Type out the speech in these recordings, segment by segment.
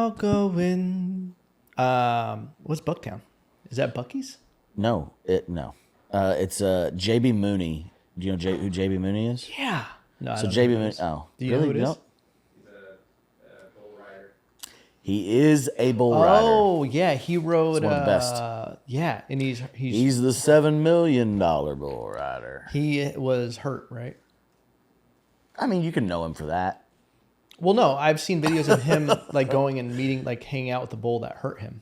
without going. What's Bucktown? Is that Bucky's? No. It's JB Mooney. Do you know who JB Mooney is? Yeah. No. So JB Mooney. Oh, do you know who it is? No? Bull rider. He is a bull rider. Oh yeah, he rode. One of the best. Yeah, and he's the $7 million bull rider. He was hurt, right? I mean, you can know him for that. Well, no, I've seen videos of him like going and meeting, like hanging out with the bull that hurt him.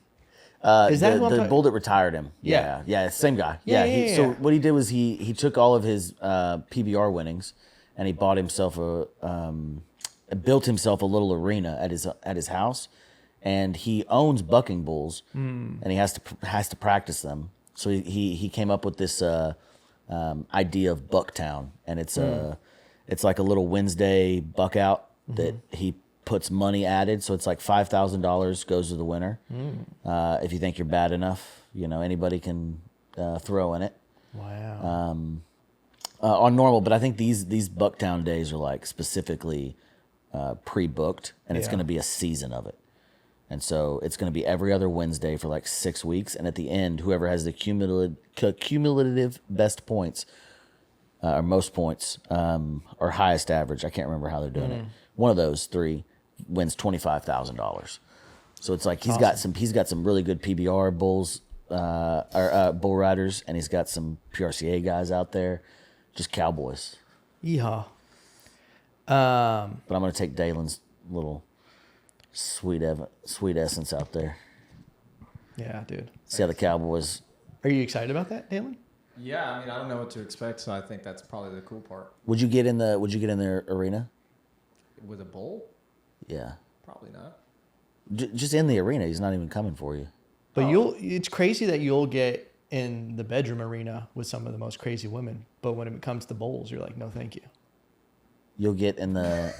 Is that the bull that retired him? Yeah, same guy. Yeah. So what he did was he took all of his PBR winnings, and he bought himself built himself a little arena at his house, and he owns bucking bulls, and he has to practice them. So he came up with this idea of Bucktown, and it's like a little Wednesday buck out that he puts money added, so it's like $5,000 goes to the winner. If you think you're bad enough, anybody can throw in it. Wow. On normal, but I think these Bucktown days are like specifically pre-booked, and it's going to be a season of it. And so it's going to be every other Wednesday for like 6 weeks, and at the end, whoever has the cumulative best points or most points or highest average, I can't remember how they're doing it. One of those three wins $25,000. So it's like he's got some really good PBR bulls or bull riders, and he's got some PRCA guys out there, just cowboys. Yeehaw. But I'm gonna take Dalen's little sweet essence out there. Yeah, dude. See how the Cowboys. Are you excited about that, Dalen? Yeah, I mean, I don't know what to expect, so I think that's probably the cool part. Would you get in their arena? With a bull? Yeah. Probably not. Just in the arena. He's not even coming for you. But it's crazy that you'll get in the bedroom arena with some of the most crazy women, but when it comes to bowls, you're like, no, thank you. You'll get in the.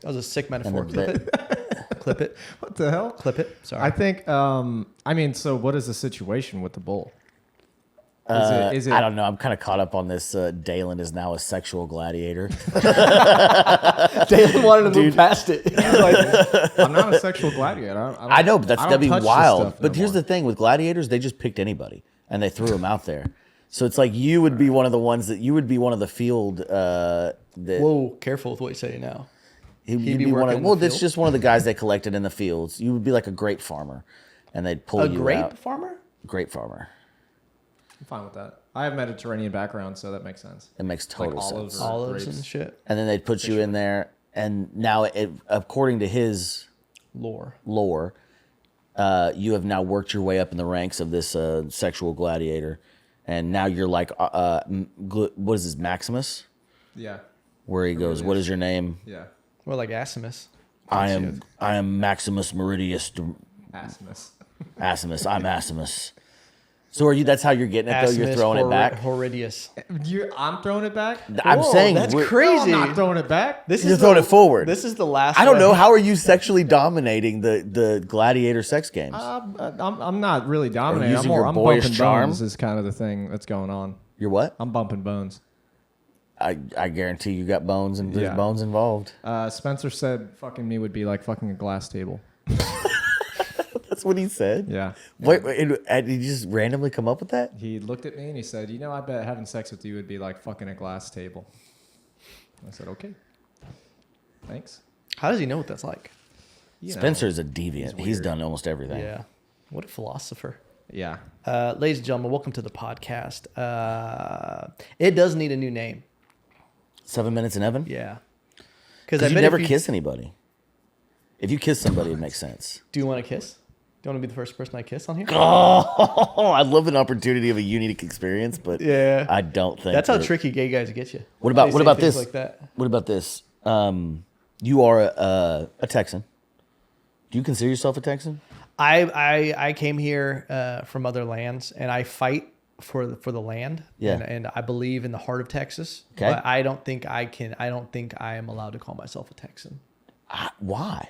That was a sick metaphor. Clip it. What the hell? Clip it. Sorry. I think. So what is the situation with the bull? Is it? I don't know. I'm kind of caught up on this. Dalen is now a sexual gladiator. Dalen wanted to move past it. I'm not a sexual gladiator. I know, but that'd be wild. But here's the the thing with gladiators: they just picked anybody and they threw him out there. So it's like you would be one of the ones that you would be one of the field. Whoa, careful with what you say now. He'd be one of. Well, that's just one of the guys they collected in the fields. You would be like a grape farmer, and they'd pull you out. A grape farmer? Grape farmer. I'm fine with that. I have Mediterranean background, so that makes sense. It makes total sense. Olives and shit. And then they'd put you in there, and now, according to his lore, you have now worked your way up in the ranks of this sexual gladiator, and now you're like, what is this, Maximus? Yeah. Where he goes, what is your name? Yeah. More like Asimus. I am Maximus Meridius. Asimus. I'm Asimus. So are you? That's how you're getting it, though. You're throwing it back. Horridius. I'm throwing it back. I'm saying that's crazy. No, I'm not throwing it back. You're throwing it forward. This is the last. I don't know. How are you sexually dominating the gladiator sex games? I'm not really dominating. Using your boyish bumping charm? bones is kind of the thing that's going on. You're what? I'm bumping bones. I guarantee you got bones and there's bones involved. Spencer said fucking me would be like fucking a glass table. That's what he said? Yeah. Wait, did he just randomly come up with that? He looked at me and he said, I bet having sex with you would be like fucking a glass table. I said, okay. Thanks. How does he know what that's like? Spencer's a deviant. He's done almost everything. Yeah. What a philosopher. Yeah. Ladies and gentlemen, welcome to the podcast. It does need a new name. 7 Minutes in Heaven? Yeah. Because you never kiss anybody. If you kiss somebody, it makes sense. Do you want to kiss? Do you want to be the first person I kiss on here? Oh, I'd love an opportunity of a unique experience, but I don't think that's how tricky gay guys get you. What about this? Like that. What about this? You are a Texan. Do you consider yourself a Texan? I came here from other lands, and I fight for the land. Yeah. And I believe in the heart of Texas. Okay. But I don't think I am allowed to call myself a Texan. Why?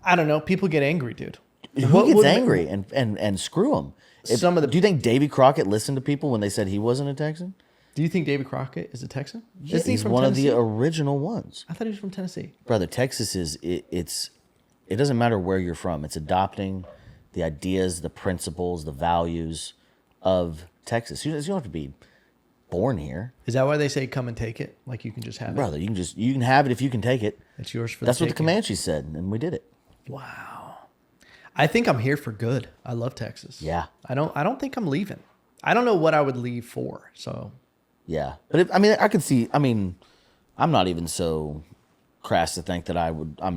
I don't know. People get angry, dude. Who gets angry and screw them? Do you think Davy Crockett listened to people when they said he wasn't a Texan? Do you think Davy Crockett is a Texan? Yeah, he's one Tennessee? Of the original ones. I thought he was from Tennessee. Brother, Texas is it's it doesn't matter where you're from. It's adopting the ideas, the principles, the values of Texas. You don't have to be born here, Is that why they say come and take it? Like you can just have it? brother. You can have it if you can take it. It's yours for That's the what the taking. Comanches said, and we did it. Wow. I think I'm here for good. I love Texas. Yeah. I don't think I'm leaving. I don't know what I would leave for. So Yeah, but I can see. I mean, I'm not even so crass to think that I would. I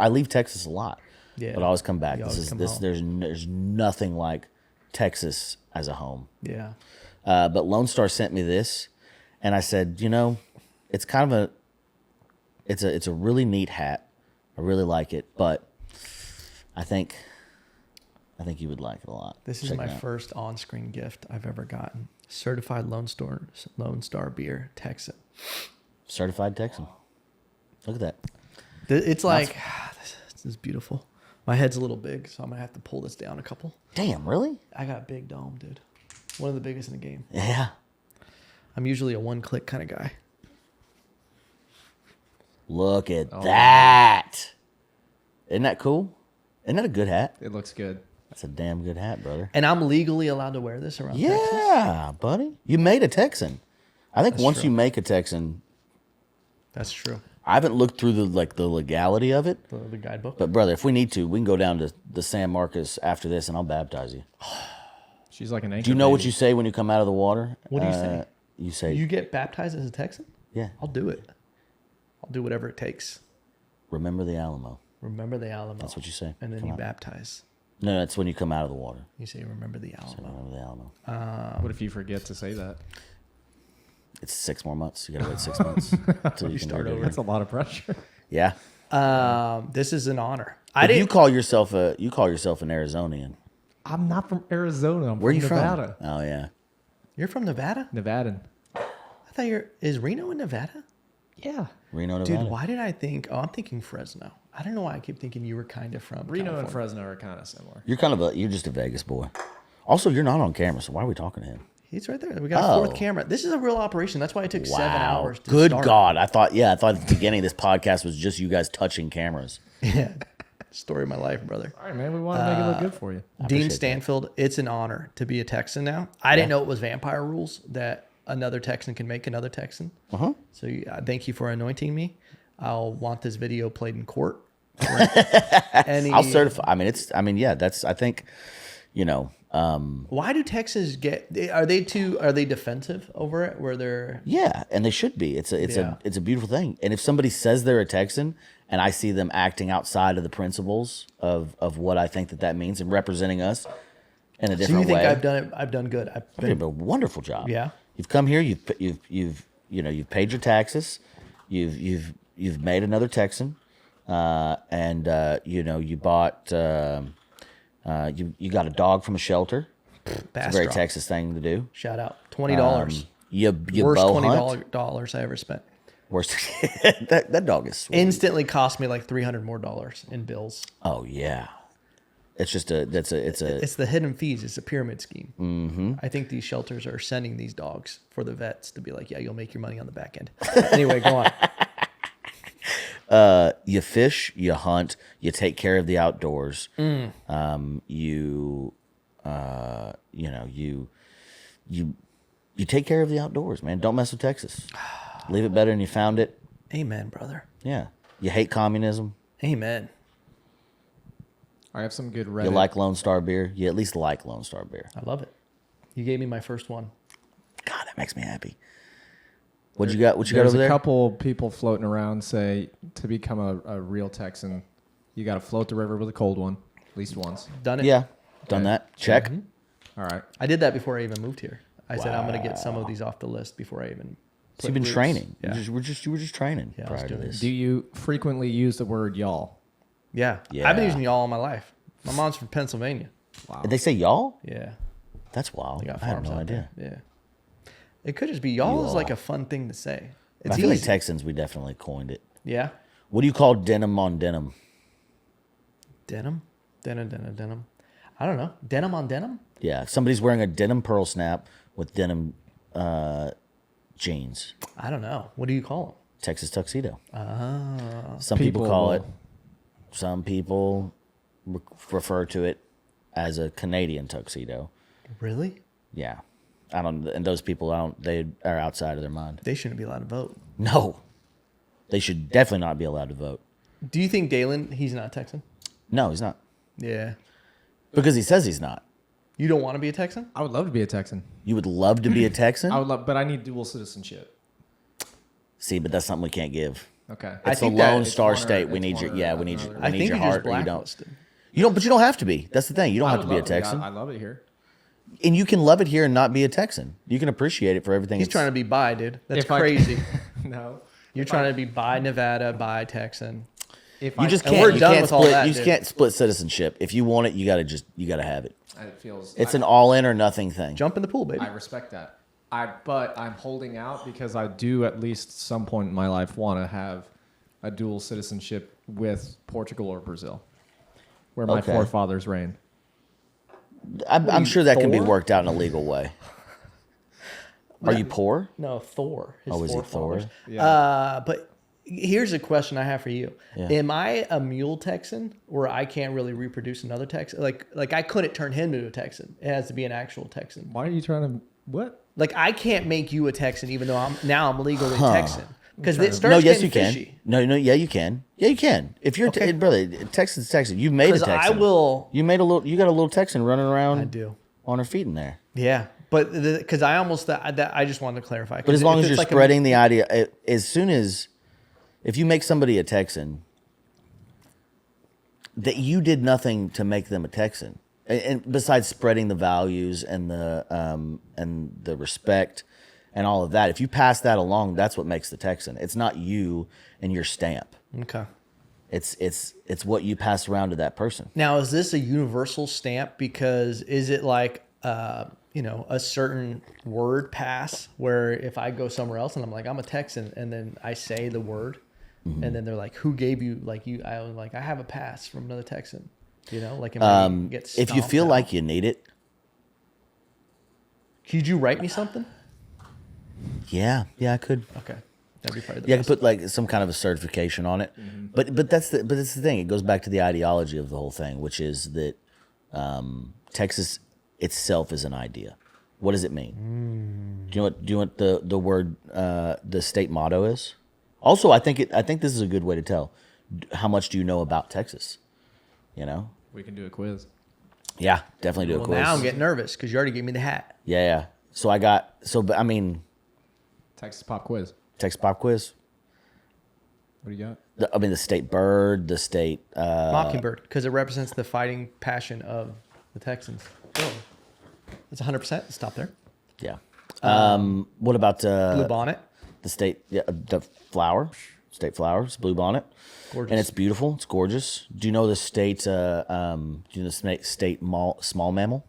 leave Texas a lot. Yeah. But I always come back. You always come home. There's nothing like Texas as a home. yeah. But Lone Star sent me this, and I said, it's kind of it's a really neat hat. I really like it, but I think you would like it a lot. This is Check my it out. first on-screen gift I've ever gotten. Certified Lone Star beer, Texan. Certified Texan. Look at that. It's like this is beautiful. My head's a little big, so I'm gonna have to pull this down a couple. Damn, really? I got a big dome, dude. One of the biggest in the game. Yeah. I'm usually a one-click kind of guy. Look at that. Isn't that cool? Isn't that a good hat? It looks good. That's a damn good hat, brother. And I'm legally allowed to wear this around Texas. Yeah, buddy. You made a Texan. I think once true. you make a Texan, That's true. I haven't looked through the legality of it. The guidebook. But brother, if we need to, we can go down to the San Marcos after this, and I'll baptize you. She's like an anchor. Do you know what baby. you say when you come out of the water? What do you say? You say, You get baptized as a Texan? yeah, I'll do it. I'll do whatever it takes. remember the Alamo. Remember the Alamo. That's what you say. And then Come you out. baptize. No, that's when you come out of the water. You say, remember the So Alamo. remember the Alamo. What if you forget to say that? It's 6 more months. You gotta wait 6 months until you can start do it over. again. That's a lot of pressure. Yeah. This is an honor. But you call yourself an Arizonian. I'm not from Arizona. I'm Where are from you Nevada. from? Oh yeah. You're from Nevada? Nevadan. I thought is Reno in Nevada? Yeah. Reno, Nevada. Dude, why did I think, I'm thinking Fresno. I don't know why I keep thinking you were kind of from Reno California. and Fresno are kind of similar. You're just a Vegas boy. Also, you're not on camera, so why are we talking to him? He's right there. We got a fourth Oh. camera. This is a real operation. That's why it took 7 hours to Good start. God. I thought at the beginning of this podcast was just you guys touching cameras. Yeah. Story of my life, brother. All right, man. We want to make it look good for you. Dean Stanfield, it's an honor to be a Texan now. I didn't know it was vampire rules that another Texan can make another Texan. Uh-huh. So thank you for anointing me. I'll want this video played in court. I'll certify. I think, Why do Texans are they defensive over it where they're yeah, and they should be. It's a beautiful thing. And if somebody says they're a Texan and I see them acting outside of the principles of what I think that means and representing us in a So different you think way. I've done good. You did a wonderful job. Yeah. You've come here. You've paid your taxes. You've made another Texan, and you bought. You got a dog from a shelter. It's a Bass very drop. Texas thing to do. Shout out. $20. You Worst bow hunt. $20 I ever spent. Worst. that dog is sweet. Instantly cost me like $300 more in bills. Oh yeah. It's just it's It's the hidden fees. It's a pyramid scheme. Mm-hmm. I think these shelters are sending these dogs for the vets to be like, yeah, you'll make your money on the back end. Anyway, go on. you fish, you hunt, you take care of the outdoors. You take care of the outdoors, man. Don't mess with Texas. Leave it better than you found it. Amen, brother. Yeah. You hate communism. Amen. I have some good Reddit. You like Lone Star beer. You at least like Lone Star beer. I love it. You gave me my first one. God, that makes me happy. What you got? What you got There's over a there? couple people floating around say to become a real Texan, you got to float the river with a cold one at least once. Done it. Yeah, done that. Check. All right. I did that before I even moved here. I said I'm going to get some of these off the list before I even. So you've been roots. training. Yeah. You were just training Yeah, I was prior to doing this. Do you frequently use the word y'all? Yeah. Yeah. I've been using y'all all my life. My mom's from Pennsylvania. Wow. Did they say y'all? Yeah. That's wild. They got I had farms no out idea. there. Yeah. It could just be y'all is like Y'all. a fun thing to say. I It's feel like easy. Texans, we definitely coined it. Yeah. What do you call denim on denim? Denim? Denim. I don't know. Denim on denim? Yeah, if somebody's wearing a denim pearl snap with denim jeans. I don't know. What do you call them? Texas tuxedo. Ah. Some people call it Some people refer to it as a Canadian tuxedo. Really? Yeah. I don't, and those people, they are outside of their mind. They shouldn't be allowed to vote. No. They should definitely not be allowed to vote. Do you think Dalen, he's not Texan? No, he's not. Yeah. Because he says he's not. You don't want to be a Texan? I would love to be a Texan. You would love to be a Texan? I would love, but I need dual citizenship. See, but that's something we can't give. Okay. It's a think that lone it's star one or- state. We it's need one your, or yeah, we need another. your, I we need think your you're just heart or you don't. blacklisted. You don't, but you don't have to be. That's the thing. You don't have to be a love it. Texan. I love it here. And you can love it here and not be a Texan. You can appreciate it for everything. He's trying to be bi, dude. That's If I- crazy. No. You're trying to be bi Nevada, bi Texan. If You just And can't. we're You done can't with all split. that, You just dude. can't split citizenship. If you want it, you gotta have it. It feels. It's an all in or nothing thing. Jump in the pool, baby. I respect that. But I'm holding out because I do at least some point in my life want to have a dual citizenship with Portugal or Brazil, where my Okay. forefathers reigned. I'm sure that can be Thor? worked out in a legal way. Are you poor? No, Thor. His Oh, is he forefathers. Thor? Yeah. But here's a question I have for you. Yeah. Am I a mule Texan where I can't really reproduce another Texan? Like I couldn't turn him into a Texan. It has to be an actual Texan. Why are you trying to what? Like I can't make you a Texan even though I'm legally Texan. Because it starts No, yes, getting you can. fishy. No, yeah, you can. Yeah, you can. If you're Okay. brother, Texan's Texan. You've made a 'Cause Texan. I will. You made a little. You got a little Texan running around. I do. On her feet in there. Yeah. But because I almost that I just wanted to clarify. But as long as it's you're like spreading the idea, as soon as if you make somebody a Texan, that you did nothing to make them a Texan, and besides spreading the values and the respect and all of that, if you pass that along, that's what makes the Texan. It's not you and your stamp. okay. It's what you pass around to that person. Now, is this a universal stamp? Because is it like, a certain word pass where if I go somewhere else and I'm like, I'm a Texan, and then I say the word, and then they're like, who gave you, I was like, I have a pass from another Texan, like, am I get If you stomped feel out? like you need it, Could you write me something? yeah, I could. Okay. That'd be probably the Yeah, I best. could put like some kind of a certification on it, but that's the thing. It goes back to the ideology of the whole thing, which is that Texas itself is an idea. What does it mean? Do you know what the word the state motto is? Also, I think this is a good way to tell how much do you know about Texas. We can do a quiz. Yeah, definitely do a Well, quiz. now I'm getting nervous because you already gave me the hat. Yeah. So but I mean, Texas pop quiz. Texas pop quiz. What do you got? The state bird, the state. Mockingbird, because it represents the fighting passion of the Texans. Oh, it's 100%. Stop there. Yeah. What about Blue bonnet. the state? Yeah, the flower, state flowers, blue bonnet, Gorgeous. and it's beautiful. It's gorgeous. Do you know the state? Do you know the state small mammal?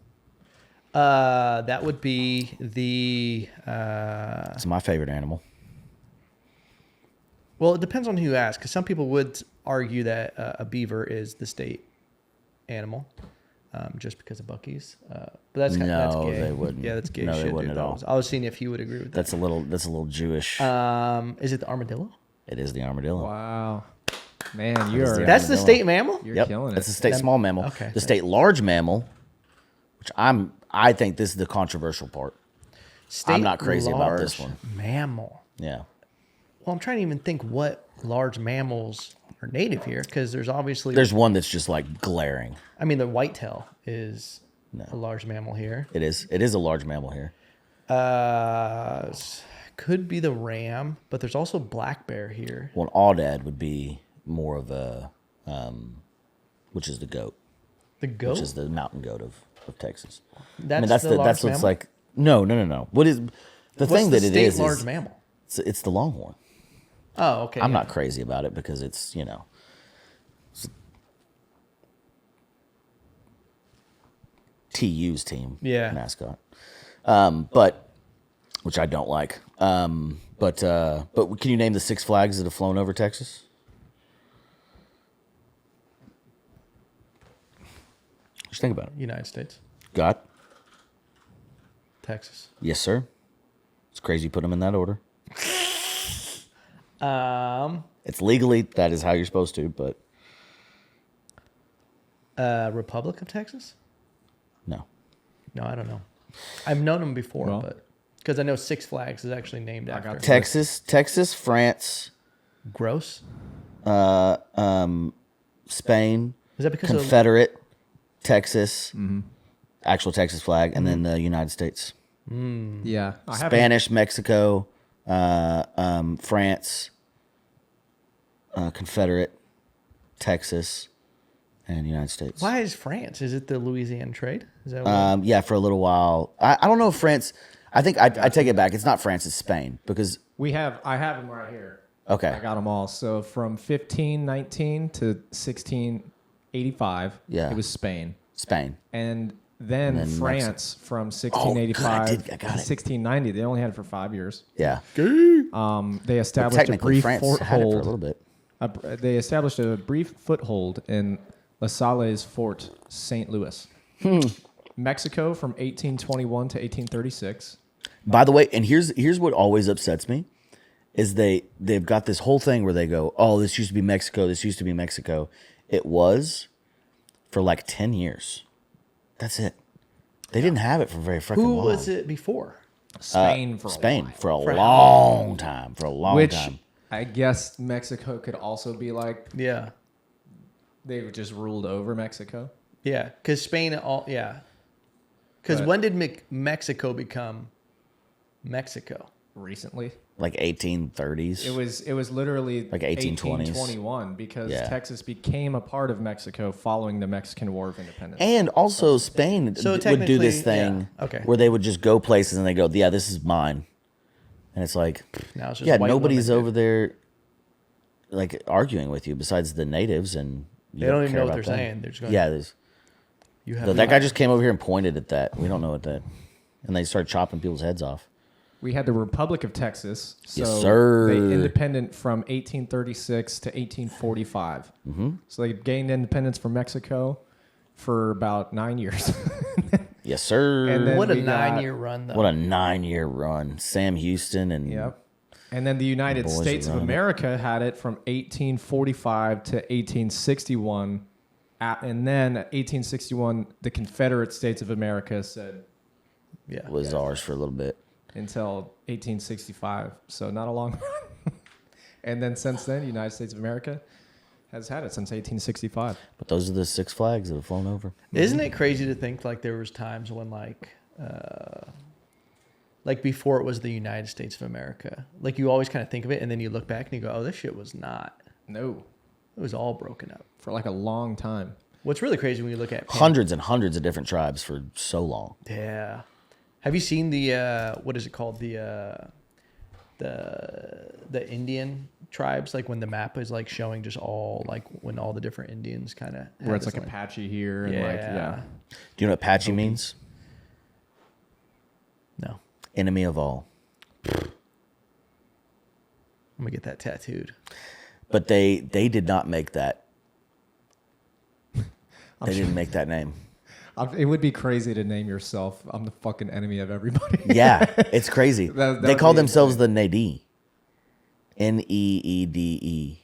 That would be the. It's my favorite animal. Well, it depends on who you ask, because some people would argue that a beaver is the state animal, just because of Buc-ee's. But that's kind of No, gay. they wouldn't. Yeah, that's gay No, they shit. wouldn't dude. at all. I was seeing if he would agree with that. That's a little Jewish. Is it the armadillo? It is the armadillo. Wow, man, you is are. the That's the Armadillo. state mammal. You're Yep, killing it. that's the state That- small mammal. okay. The state large mammal, which I think this is the controversial part. State not crazy about this large one. Mammal. Yeah. Well, I'm trying to even think what large mammals are native here, because there's obviously. There's one that's just like glaring. I mean, the whitetail is a large mammal here. It is. It is a large mammal here. Could be the ram, but there's also black bear here. Well, an aoudad would be more of a, which is the goat, The goat. which is the mountain goat of Texas. That's the large that's what's mammal? like. No. What is the What's thing the that it state is? large Is mammal? it's the longhorn. Oh, okay. I'm yeah. not crazy about it because it's TU's team Yeah. mascot. But which I don't like. But can you name the Six Flags that have flown over Texas? Just think about it. United States, God, Texas. yes, sir. It's crazy you put them in that order. It's legally that is how you're supposed to, but Republic of Texas? No. No, I don't know. I've known them before, Well, but because I know Six Flags is actually named after. Texas, France, Gross. Spain. Is that because Confederate, Texas, actual Texas flag, and then the United States. Yeah. Spanish, Mexico, France, Confederate, Texas, and United States. Why is France? Is it the Louisiana trade? Is that what Yeah, for a little while. I don't know if France. I think I take it back. It's not France. It's Spain because I have them right here. okay, I got them all. So from 1519 to 1685, Yeah. it was Spain. Spain. And then France from 1685 I to got it. 1690. They only had it for 5 years. Yeah, They established a technically brief France had it for a foothold. little bit. They established a brief foothold in La Salle's Fort St. Louis. Mexico from 1821 to 1836. By the way, and here's what always upsets me, is they've got this whole thing where they go, oh, this used to be Mexico. This used to be Mexico. It was for like 10 years. That's it. They didn't have it for very freaking Who long. was it before? Spain for a Spain while. for a For how long time. For a long Which time. I guess Mexico could also be like Yeah. they just ruled over Mexico. Yeah. Because Spain, Because But- when did Mexico become Mexico? Recently, Like 1830s. it was literally Like 1820s. 1821 because Yeah. Texas became a part of Mexico following the Mexican War of Independence. And also Spain So would do this technically, thing yeah, okay. where they would just go places and they go, yeah, this is mine. And it's like, Now it's just yeah, white nobody's women, over there like arguing with you besides the natives, and you They don't even care know what about they're them. saying. They're just going, Yeah, there's you have that guy just came over here and pointed at that. We don't know what that. And they started chopping people's heads off. We had the Republic of Texas. So Yes, sir. They independent from 1836 to 1845. Mm-hmm. So they gained independence from Mexico for about 9 years. Yes, sir. And then What a we got- 9-year run, though. What a 9-year run. Sam Houston and Yep. And then the United boys States are of running it. America had it from 1845 to 1861. And then at 1861, the Confederate States of America said Yeah. was ours for a little bit. until 1865. So not a long run. And then since then, the United States of America has had it since 1865. But those are the Six Flags that have flown over. Isn't it crazy to think like there was times when like before it was the United States of America, like you always kind of think of it and then you look back and you go, oh, this shit was not. No, It was all broken up. for like a long time. What's really crazy when you look at Hundreds and hundreds of different tribes for so long. Yeah. Have you seen the what is it called? The Indian tribes, like when the map is like showing just all like when all the different Indians kind of Where it's like Apache here and like, yeah. Do you know what Apache means? No. Enemy of all. I'm gonna get that tattooed. But they did not make that. They didn't make that name. It would be crazy to name yourself, I'm the fucking enemy of everybody. Yeah, it's crazy. That They would call be themselves the Nadi. Needee.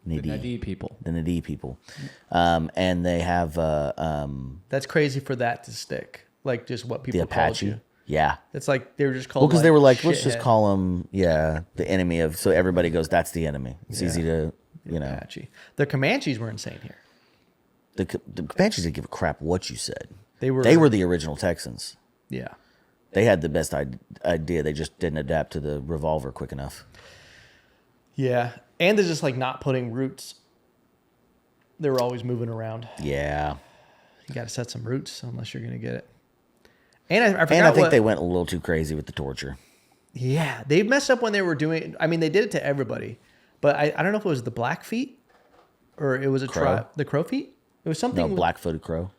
The Nadi people. The Nadi people. And they have That's crazy for that to stick. Like just what people the called Apache. you. Yeah. It's like they were just called. Well, because they were like, let's just shithead. call them, the enemy of. So everybody goes, that's the enemy. It's easy to, you know. Apache. The Comanches were insane here. The Comanches didn't give a crap what you said. They were the original Texans. Yeah. They had the best idea. They just didn't adapt to the revolver quick enough. Yeah. And they're just like not putting roots. They were always moving around. Yeah. You got to set some roots unless you're going to get it. And I forgot And I think what, they went a little too crazy with the torture. Yeah. They messed up when they were doing. I mean, they did it to everybody. But I don't know if it was the Blackfeet or it was a Crow. tribe. The Crowfeet? It was something. No, black-footed crow.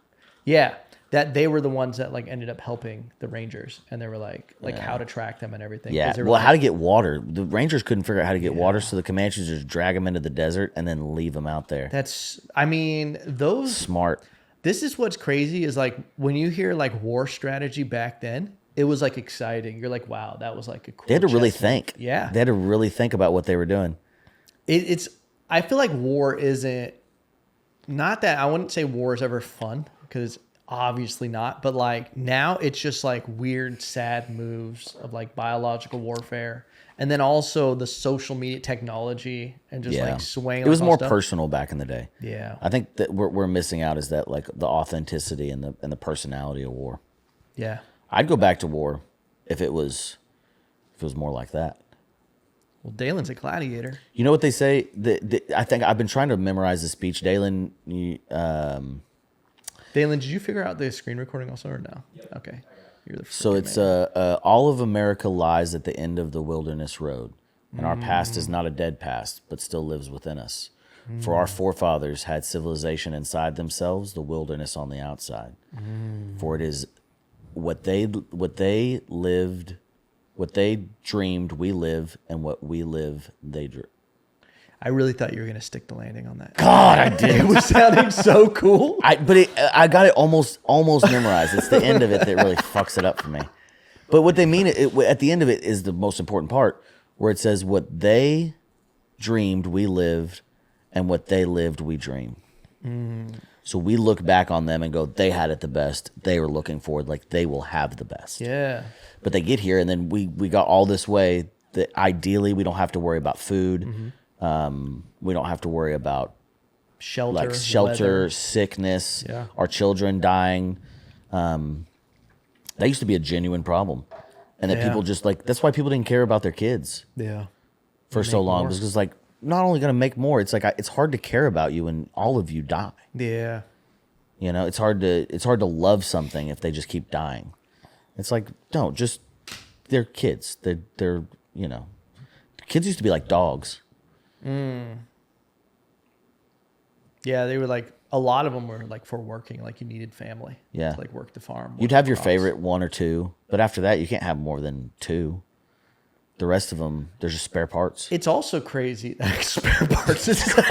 Yeah. That they were the ones that like ended up helping the Rangers. And they were like how to track them and everything. 'Cause Yeah. they were Well, like, how to get water. The Rangers couldn't figure out how to get water, so the Comanches just drag them into the desert and then leave them out there. That's, I mean, those. Smart. This is what's crazy is like when you hear like war strategy back then, it was like exciting. You're like, wow, that was like a cool. They had to really chess move. think. Yeah. They had to really think about what they were doing. It's, I feel like war isn't not that I wouldn't say war is ever fun, because obviously not, but like now it's just like weird, sad moves of like biological warfare. And then also the social media technology and just like swaying. It was more stuff. personal back in the day. Yeah. I think that we're missing out is that like the authenticity and the personality of war. Yeah. I'd go back to war if it was more like that. Well, Dalen's a gladiator. You know what they say? I think I've been trying to memorize the speech. Dalen, Dalen, did you figure out the screen recording also or no? Yep. Okay. You're the so it's all of America lies at the end of the wilderness road, and our past is not a dead past, but still lives within us. For our forefathers had civilization inside themselves, the wilderness on the outside. For it is what they lived, what they dreamed, we live, and what we live, they dream. I really thought you were going to stick the landing on that. God, I did. It was sounding so cool. I got it almost memorized. It's the end of it that really fucks it up for me. But what they mean, at the end of it is the most important part, where it says, what they dreamed, we lived, and what they lived, we dream. So we look back on them and go, they had it the best. They were looking forward, like they will have the best. Yeah. But they get here, and then we got all this way that ideally we don't have to worry about food. We don't have to worry about Shelter, weather, sickness, our children dying. That used to be a genuine problem. And that people just like, that's why people didn't care about their kids for so long. Because it's like, not only going to make more, it's like, it's hard to care about you when all of you die. Yeah. You know, it's hard to love something if they just keep dying. It's like, don't, just, they're kids. They're you know, kids used to be like dogs. Yeah, they were like, a lot of them were like for working, like you needed family. Yeah. To like work the farm. You'd have your favorite one or two, but after that, you can't have more than two. The rest of them, there's just spare parts. It's also crazy that spare parts is crazy.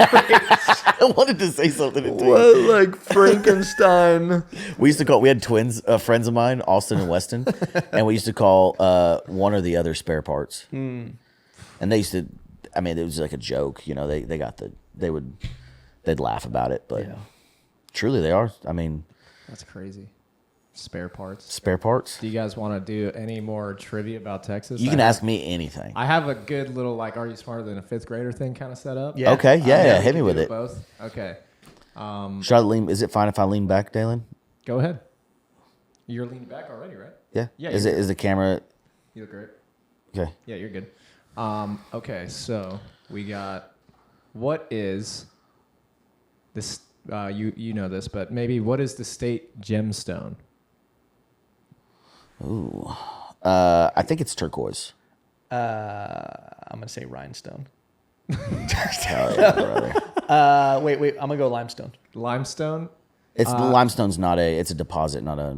I wanted to say something to What, like Frankenstein? We had twins, friends of mine, Austin and Weston, and we used to call one or the other spare parts. And they used to, I mean, it was like a joke, you know, they'd laugh about it, but truly they are. I mean, that's crazy. Spare parts. Spare parts. Do you guys want to do any more trivia about Texas? You can ask me anything. I have a good little like, are you smarter than a fifth grader thing kind of set up. Yeah. Okay. Yeah. Hit me with it. Both. Okay. Should I lean? Is it fine if I lean back, Dalen? Go ahead. You're leaning back already, right? Yeah. Yeah. Is the camera? You look great. Okay. Yeah, you're good. Okay, so we got, what is this? You know this, but maybe what is the state gemstone? Ooh, I think it's turquoise. I'm gonna say rhinestone. Hell yeah, brother. Wait. I'm gonna go limestone. Limestone. It's limestone's it's a deposit, not a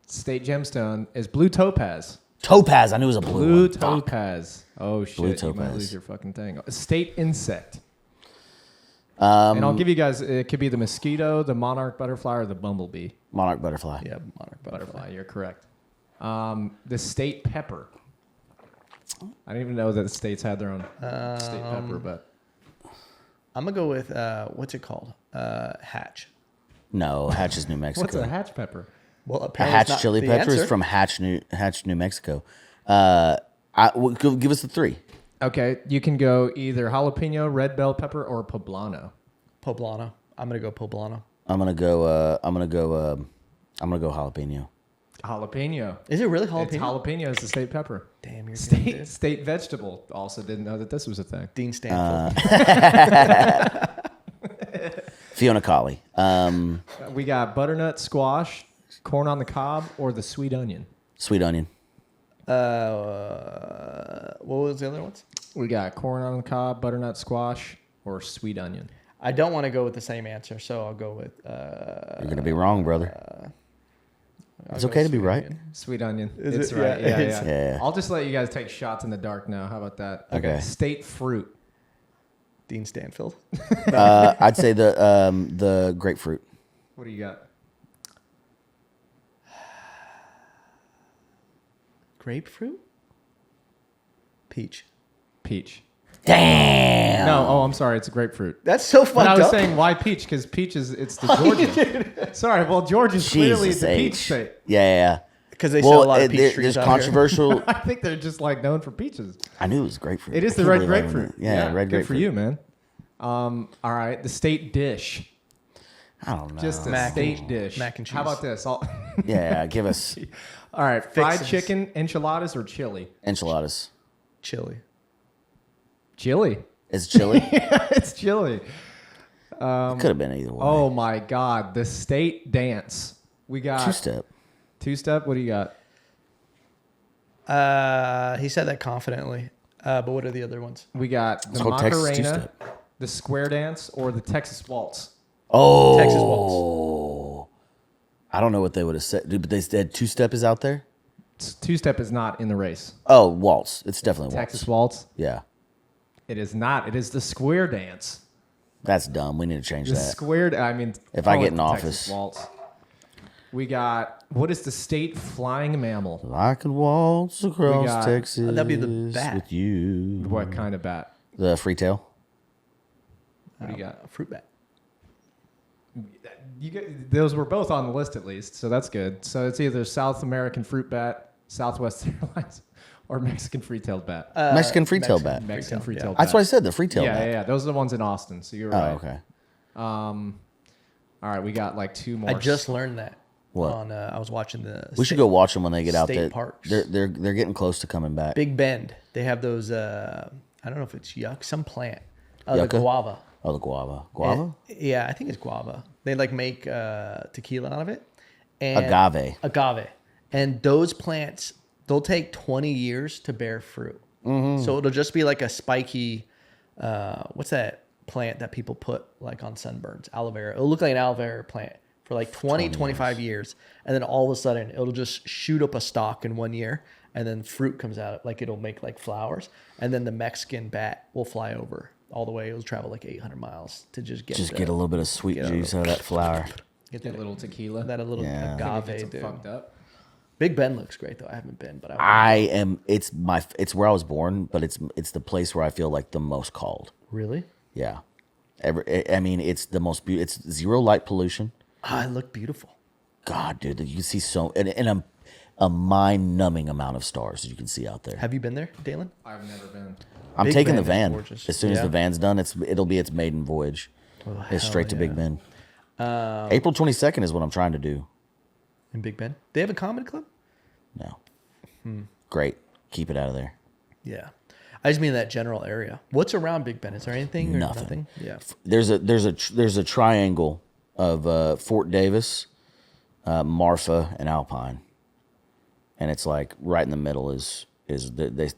State gemstone is blue topaz. topaz. I knew it was a blue one. Topaz. Oh shit! Blue You might topaz. lose your fucking thing. A state insect. And I'll give you guys. It could be the mosquito, the monarch butterfly, or the bumblebee. Monarch butterfly. Yeah, monarch butterfly. You're correct. The state pepper. I didn't even know that the states had their own state pepper, but I'm gonna go with what's it called? Hatch. No, Hatch is New Mexico. what's a hatch pepper? Well, A apparently Hatch it's not chili the pepper answer. is from Hatch, New Mexico. Give us the three. Okay, you can go either jalapeno, red bell pepper, or poblano. Poblano. I'm gonna go poblano. I'm gonna go jalapeno. Jalapeno. Is it really jalapeno? It's jalapeno is the state pepper. Damn, you're good, dude. State vegetable. Also didn't know that this was a thing. Dean Stanfield. Fiona Colley. We got butternut squash, corn on the cob, or the sweet onion. Sweet onion. What was the other ones? We got corn on the cob, butternut squash, or sweet onion. I don't want to go with the same answer, so I'll go with. You're gonna be wrong, brother. It's okay to be right. Sweet onion. Is it's it? right. Yeah, Yeah, yeah. I'll just let you guys take shots in the dark now. How about that? Okay. State fruit. Dean Stanfield. I'd say the grapefruit. What do you got? Grapefruit? Peach. Peach. Damn. No, oh, I'm sorry. It's a grapefruit. That's so But fucked I was up. saying why peach? Because peach is it's the Georgia. Sorry, well Georgia's clearly Jesus the peach H. state. Yeah. Because they sell a lot of peach there's trees out controversial. I think they're just like known for peaches. I knew it was grapefruit. It is I the can't red believe I didn't grapefruit. know. Yeah, red good grapefruit. for you, man. All right, the state dish. I don't know. Just a Mac and- state dish. mac and How cheese. about this? Yeah, give us All right, fried Fixins. chicken, enchiladas, or chili? enchiladas. here. Chili. Chili. It's chili. It's chili. Could have been either way. Oh my God, the state dance. We got Two-step. Two-step. What do you got? He said that confidently. But what are the other ones? We got the It's called Texas Macarena, two-step. the square dance, or the Texas waltz. Oh. Texas waltz. I don't know what they would have said. Dude, but they said two-step is out there? Two-step is not in the race. Oh, waltz. It's definitely waltz. Texas waltz. Yeah. It is not. It is the square dance. That's dumb. We need to change The that. squared. I mean, If I call get it in the office. Texas waltz. We got what is the state flying mammal? I could waltz across got- Texas that'd be the bat. with you. What kind of bat? The free tail. What do you got? A fruit bat. You get, those were both on the list at least, so that's good. So it's either South American fruit bat, Southwest Airlines, or Mexican free-tailed bat. Mexican free tail bat. Mexican free-tailed, free-tailed bat. That's what I said, the free tail yeah, bat. yeah, yeah. Those are the ones in Austin. So you're Oh, right. okay. All right, we got like two more. I just learned that. What? On, I was watching the. We should go watch them when they get out state there. parks. They're getting close to coming back. Big Bend. They have those. I don't know if it's yuck. Some plant. The Yucca? guava. Oh, the guava. Guava? Yeah, I think it's guava. They like make tequila out of it. And Agave. Agave. And those plants, they'll take 20 years to bear fruit. Mm-hmm. So it'll just be like a spiky. What's that plant that people put like on sunburns? Aloe vera. It'll look like an aloe vera plant for like 25 years. And then all of a sudden it'll just shoot up a stalk in 1 year. And then fruit comes out. Like it'll make like flowers. And then the Mexican bat will fly over all the way. It'll travel like 800 miles to just get Just get a little bit of sweet juice out of that flower. get Get that a little tequila. that a little Yeah. agave, Some dude. fucked up. Big Ben looks great though. I haven't been, but It's where I was born, but it's the place where I feel like the most called. really. Yeah. I mean, it's the most beautiful. It's zero light pollution. Ah, it looked beautiful. God, dude, you see and a mind-numbing amount of stars that you can see out there. Have you been there, Dalen? I've never been. I'm Big taking Ben the is van gorgeous. as soon as Yeah. the van's done. It'll be its maiden voyage. It's straight to Big Ben. April 22nd is what I'm trying to do. In Big Ben, they have a comedy club. No, great. Keep it out of there. Yeah, I just mean that general area. What's around Big Ben? Is there anything? Or Nothing. Yeah. There's a triangle of Fort Davis, Marfa, and Alpine, and it's like right in the middle is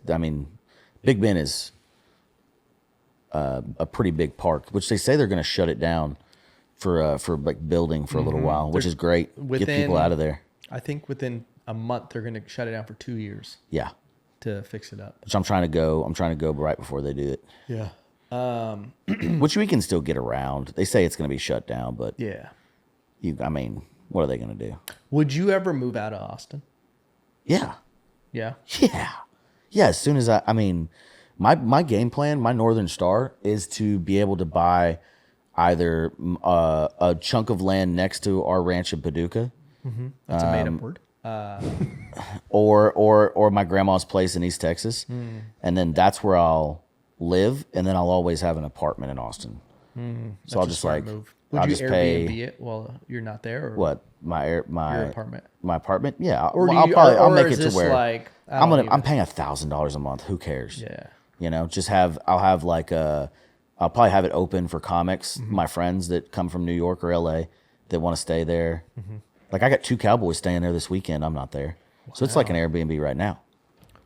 I mean, Big Ben is a pretty big park, which they say they're going to shut it down for like building for a little while, which is great. Get people out of there. I think within a month they're going to shut it down for 2 years Yeah, to fix it up. which I'm trying to go right before they do it. Yeah. Which we can still get around. They say it's going to be shut down, but Yeah. I mean, what are they going to do? Would you ever move out of Austin? Yeah. Yeah. Yeah, as soon as I mean, my game plan, my Northern Star is to be able to buy either a chunk of land next to our ranch in Paducah, That's a made up word. or my grandma's place in East Texas, and then that's where I'll live, and then I'll always have an apartment in Austin. So I'll That's a just smart like move. Would I'll you just Airbnb pay it while you're not there? Or what my your apartment? my apartment. Yeah, Or do I'll you- probably or- I'll or make is it to this where like, I don't even- I'm paying $1,000 a month. Who cares? Yeah. You know, I'll have like I'll probably have it open for comics. My friends that come from New York or LA that want to stay there. Like I got 2 Cowboys staying there this weekend. I'm not there, so it's like an Airbnb right now.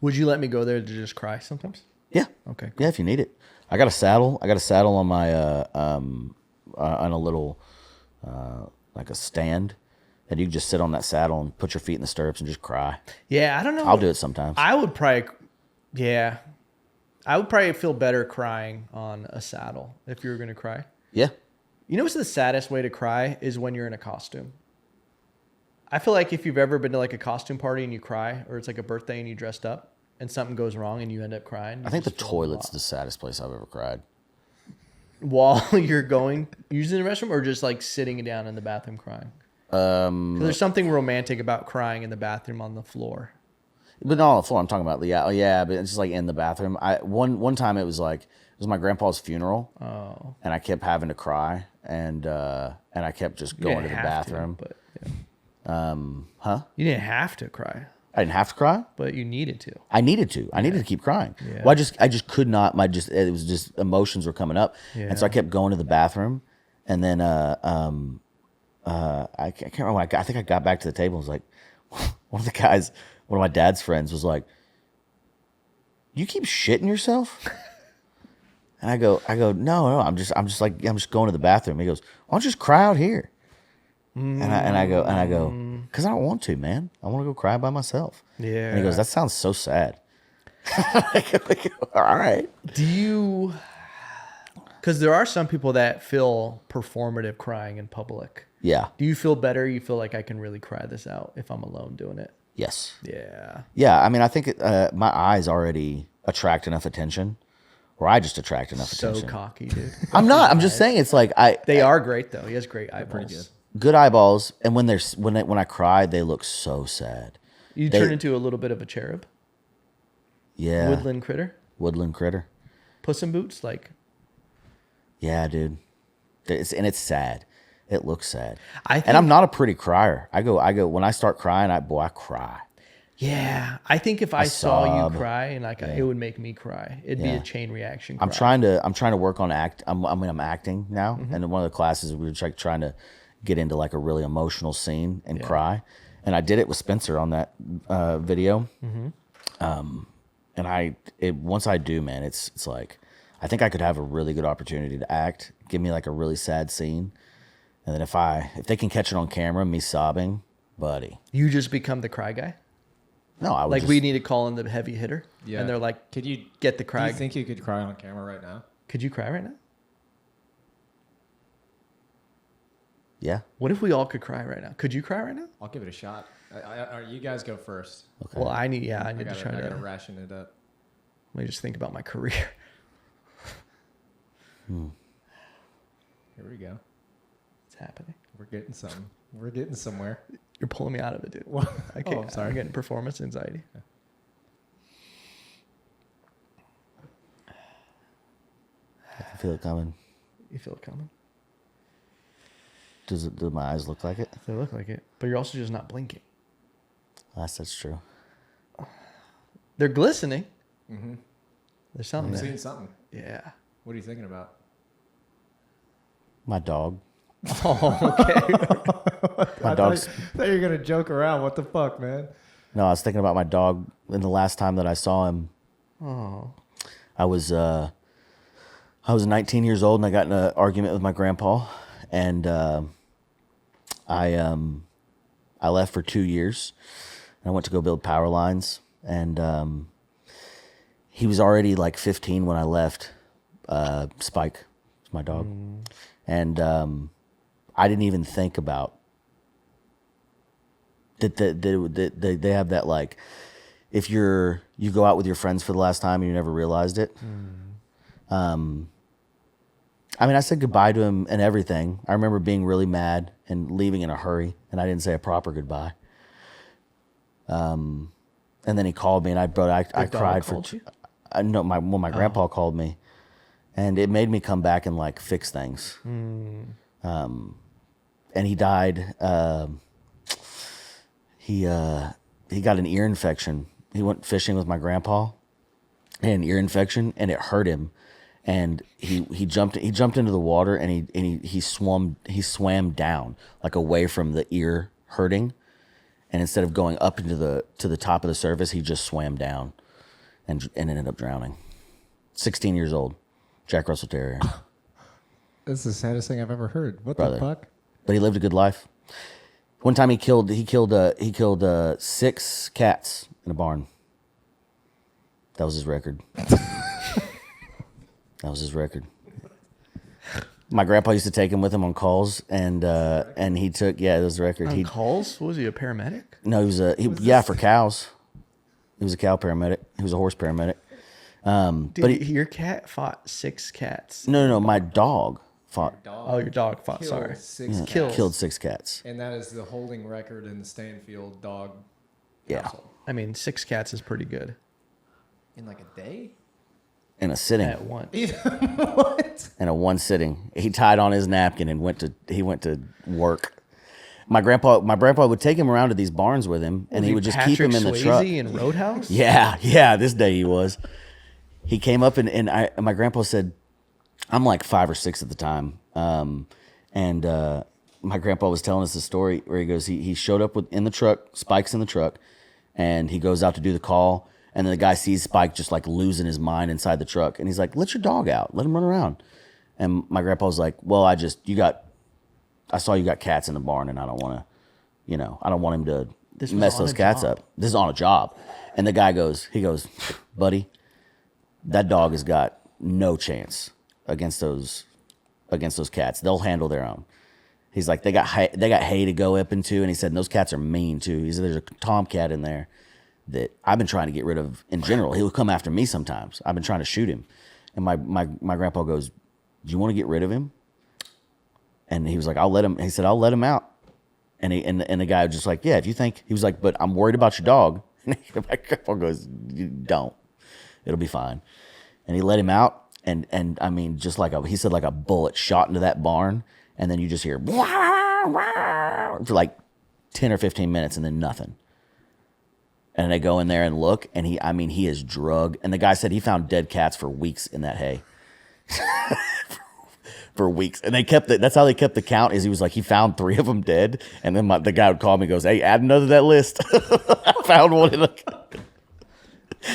Would you let me go there to just cry sometimes? Yeah. Okay. Yeah, if you need it. I got a saddle. On my on a little like a stand, and you can just sit on that saddle and put your feet in the stirrups and just cry. Yeah, I don't know. I'll do it sometimes. I would probably, yeah, I would probably feel better crying on a saddle if you were going to cry. Yeah. You know what's the saddest way to cry is when you're in a costume. I feel like if you've ever been to like a costume party and you cry, or it's like a birthday and you dressed up, and something goes wrong and you end up crying? I think the toilet's the saddest place I've ever cried. While you're using the restroom, or just like sitting down in the bathroom crying? 'Cause there's something romantic about crying in the bathroom on the floor. But not on the floor. I'm talking about but it's just like in the bathroom. One time it was my grandpa's funeral. Oh. And I kept having to cry, and I kept just going to the bathroom. You didn't have to cry, I didn't have to cry, but you needed to. I needed to. I needed to keep crying. Yeah. Well, I just could not. It was just emotions were coming up, and so I kept going to the bathroom, and then I can't remember. I think I got back to the table. And was like, one of the guys, one of my dad's friends, was like, "You keep shitting yourself?" And I go, no, I'm just going to the bathroom. He goes, "Why don't you just cry out here?" And I go, because I don't want to, man. I want to go cry by myself. Yeah. And he goes, "That sounds so sad." All right. Because there are some people that feel performative crying in public. Yeah. Do you feel better? You feel like I can really cry this out if I'm alone doing it? Yes. Yeah. Yeah. I mean, I think my eyes already attract enough attention, or I just attract enough attention. So cocky, dude. I'm not. I'm just saying it's like They are great though. He has great eyeballs. Pretty good. Good eyeballs, and when I cry, they look so sad. You turn into a little bit of a cherub. Yeah. Woodland critter. Puss in Boots, like. Yeah, dude. It's sad. It looks sad. And I'm not a pretty crier. I go when I start crying, I cry. Yeah, I think if I saw you cry and it would make me cry. It'd be a chain reaction. I'm trying to work on I'm acting now, and in one of the classes we were trying to get into like a really emotional scene and cry, and I did it with Spencer on that video. And once I do, man, it's like I think I could have a really good opportunity to act. Give me like a really sad scene, and then if they can catch it on camera, me sobbing, buddy. You just become the cry guy. No, I would we need to call in the heavy hitter. Yeah. And they're like, could you get the cry? Do you think you could cry on camera right now? Could you cry right now? Yeah. What if we all could cry right now? Could you cry right now? I'll give it a shot. You guys go first. Okay. Well, I need to try to. I gotta ration it up. Let me just think about my career. Here we go. It's happening. We're getting something. We're getting somewhere. You're pulling me out of it, dude. I can't. I'm sorry. I'm getting performance anxiety. I can feel it coming. You feel it coming? Do my eyes look like it? They look like it, but you're also just not blinking. That's true. They're glistening. Mm-hmm. There's something I'm there. seeing something. Yeah. What are you thinking about? My dog. Oh, okay. My dog's. I thought you were gonna joke around. What the fuck, man? No, I was thinking about my dog. In the last time that I saw him, I was 19 years old, and I got in an argument with my grandpa, and I left for 2 years. And I went to go build power lines, and he was already like 15 when I left. Spike, my dog, and I didn't even think about that. They have that, like, if you go out with your friends for the last time and you never realized it. I mean, I said goodbye to him and everything. I remember being really mad and leaving in a hurry, and I didn't say a proper goodbye. And then he called me, and I cried for. No, my grandpa called me, and it made me come back and like fix things. And he died. He got an ear infection. He went fishing with my grandpa, and an ear infection, and it hurt him. And he jumped into the water, and he swam down, like away from the ear hurting, and instead of going up to the top of the surface, he just swam down, and ended up drowning. 16 years old, Jack Russell Terrier. That's the saddest thing I've ever heard. What Brother. the fuck? But he lived a good life. One time he killed 6 cats in a barn. That was his record. That was his record. My grandpa used to take him with him on calls, and he took, that was the record. On calls? Was he a paramedic? No, he was for cows. He was a cow paramedic. He was a horse paramedic. Dude, But your cat fought 6 cats. no, my dog fought. Oh, your dog fought. Killed Sorry. 6 cats. Killed 6 cats. And that is the holding record in the Stanfield dog Yeah. household. I mean, 6 cats is pretty good In like a day? In a sitting. at once. What? In a one sitting. He tied on his napkin and went to work. My grandpa would take him around to these barns with him, and he would just keep him in the truck. Swayze in Roadhouse? Yeah. This day he was. He came up and my grandpa said, I'm like 5 or 6 at the time, and my grandpa was telling us a story where he goes, he showed up in the truck, Spike's in the truck, and he goes out to do the call, and then the guy sees Spike just like losing his mind inside the truck, and he's like, let your dog out, let him run around. And my grandpa was like, well, I saw you got cats in the barn, and I don't want to, I don't want him to mess those cats up. This is on a job. And the guy goes, buddy, that dog has got no chance against those cats. They'll handle their own. He's like, they got hay to go up into, and he said, and those cats are mean too. He said, there's a tomcat in there that I've been trying to get rid of in general. He'll come after me sometimes. I've been trying to shoot him. And my grandpa goes, do you want to get rid of him? And he was like, I'll let him. He said, I'll let him out. And the guy was just like, yeah, if you think. He was like, but I'm worried about your dog. And my grandpa goes, you don't. It'll be fine. And he let him out. And I mean, just like he said, like a bullet shot into that barn. And then you just hear for like 10 or 15 minutes, and then nothing. And they go in there and look, and he is drugged. And the guy said he found dead cats for weeks in that hay. For weeks. And they kept it. That's how they kept the count. Is he was like, he found 3 of them dead. And then the guy would call me and goes, hey, add another to that list. I found one in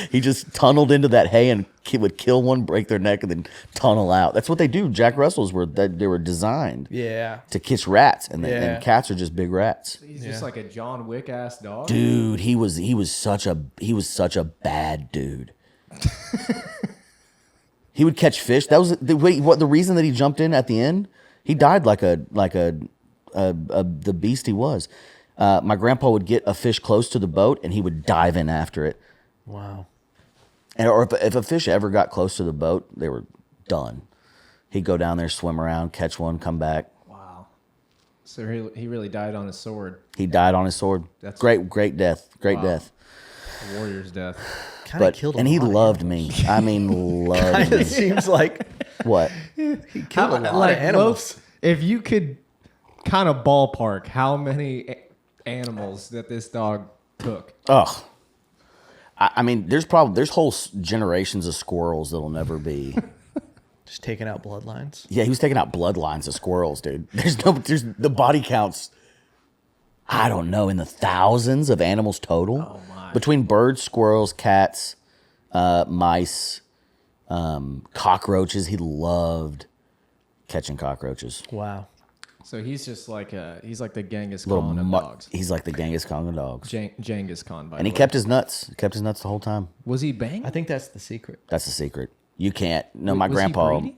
he just tunneled into that hay and would kill one, break their neck, and then tunnel out. That's what they do. Jack Russells they were designed to catch rats, and cats are just big rats. He's just like a John Wick ass dog. Dude, he was such a bad dude. He would catch fish. That was the reason that he jumped in at the end. He died like the beast he was. My grandpa would get a fish close to the boat, and he would dive in after it. Wow. Or if a fish ever got close to the boat, they were done. He'd go down there, swim around, catch one, come back. Wow. So he really died on his sword. He died on his sword. That's great death. Great death. A warrior's death. Kind of killed him. And he loved me. I mean, loved me. It seems like What? he killed a lot of animals. If you could kind of ballpark how many animals that this dog took. Ugh. I mean, there's whole generations of squirrels that'll never be. Just taking out bloodlines. Yeah, he was taking out bloodlines of squirrels, dude. There's the body counts. I don't know, in the thousands of animals total. Oh my! Between birds, squirrels, cats, mice, cockroaches. He loved catching cockroaches. Wow. So he's just like he's like the Genghis Khan of dogs. He's like the Genghis Khan of dogs. Genghis Khan, by And the he way. kept his nuts. He kept his nuts the whole time. Was he banging? I think that's the secret. That's the secret. You can't. No, my Was grandpa. He breeding?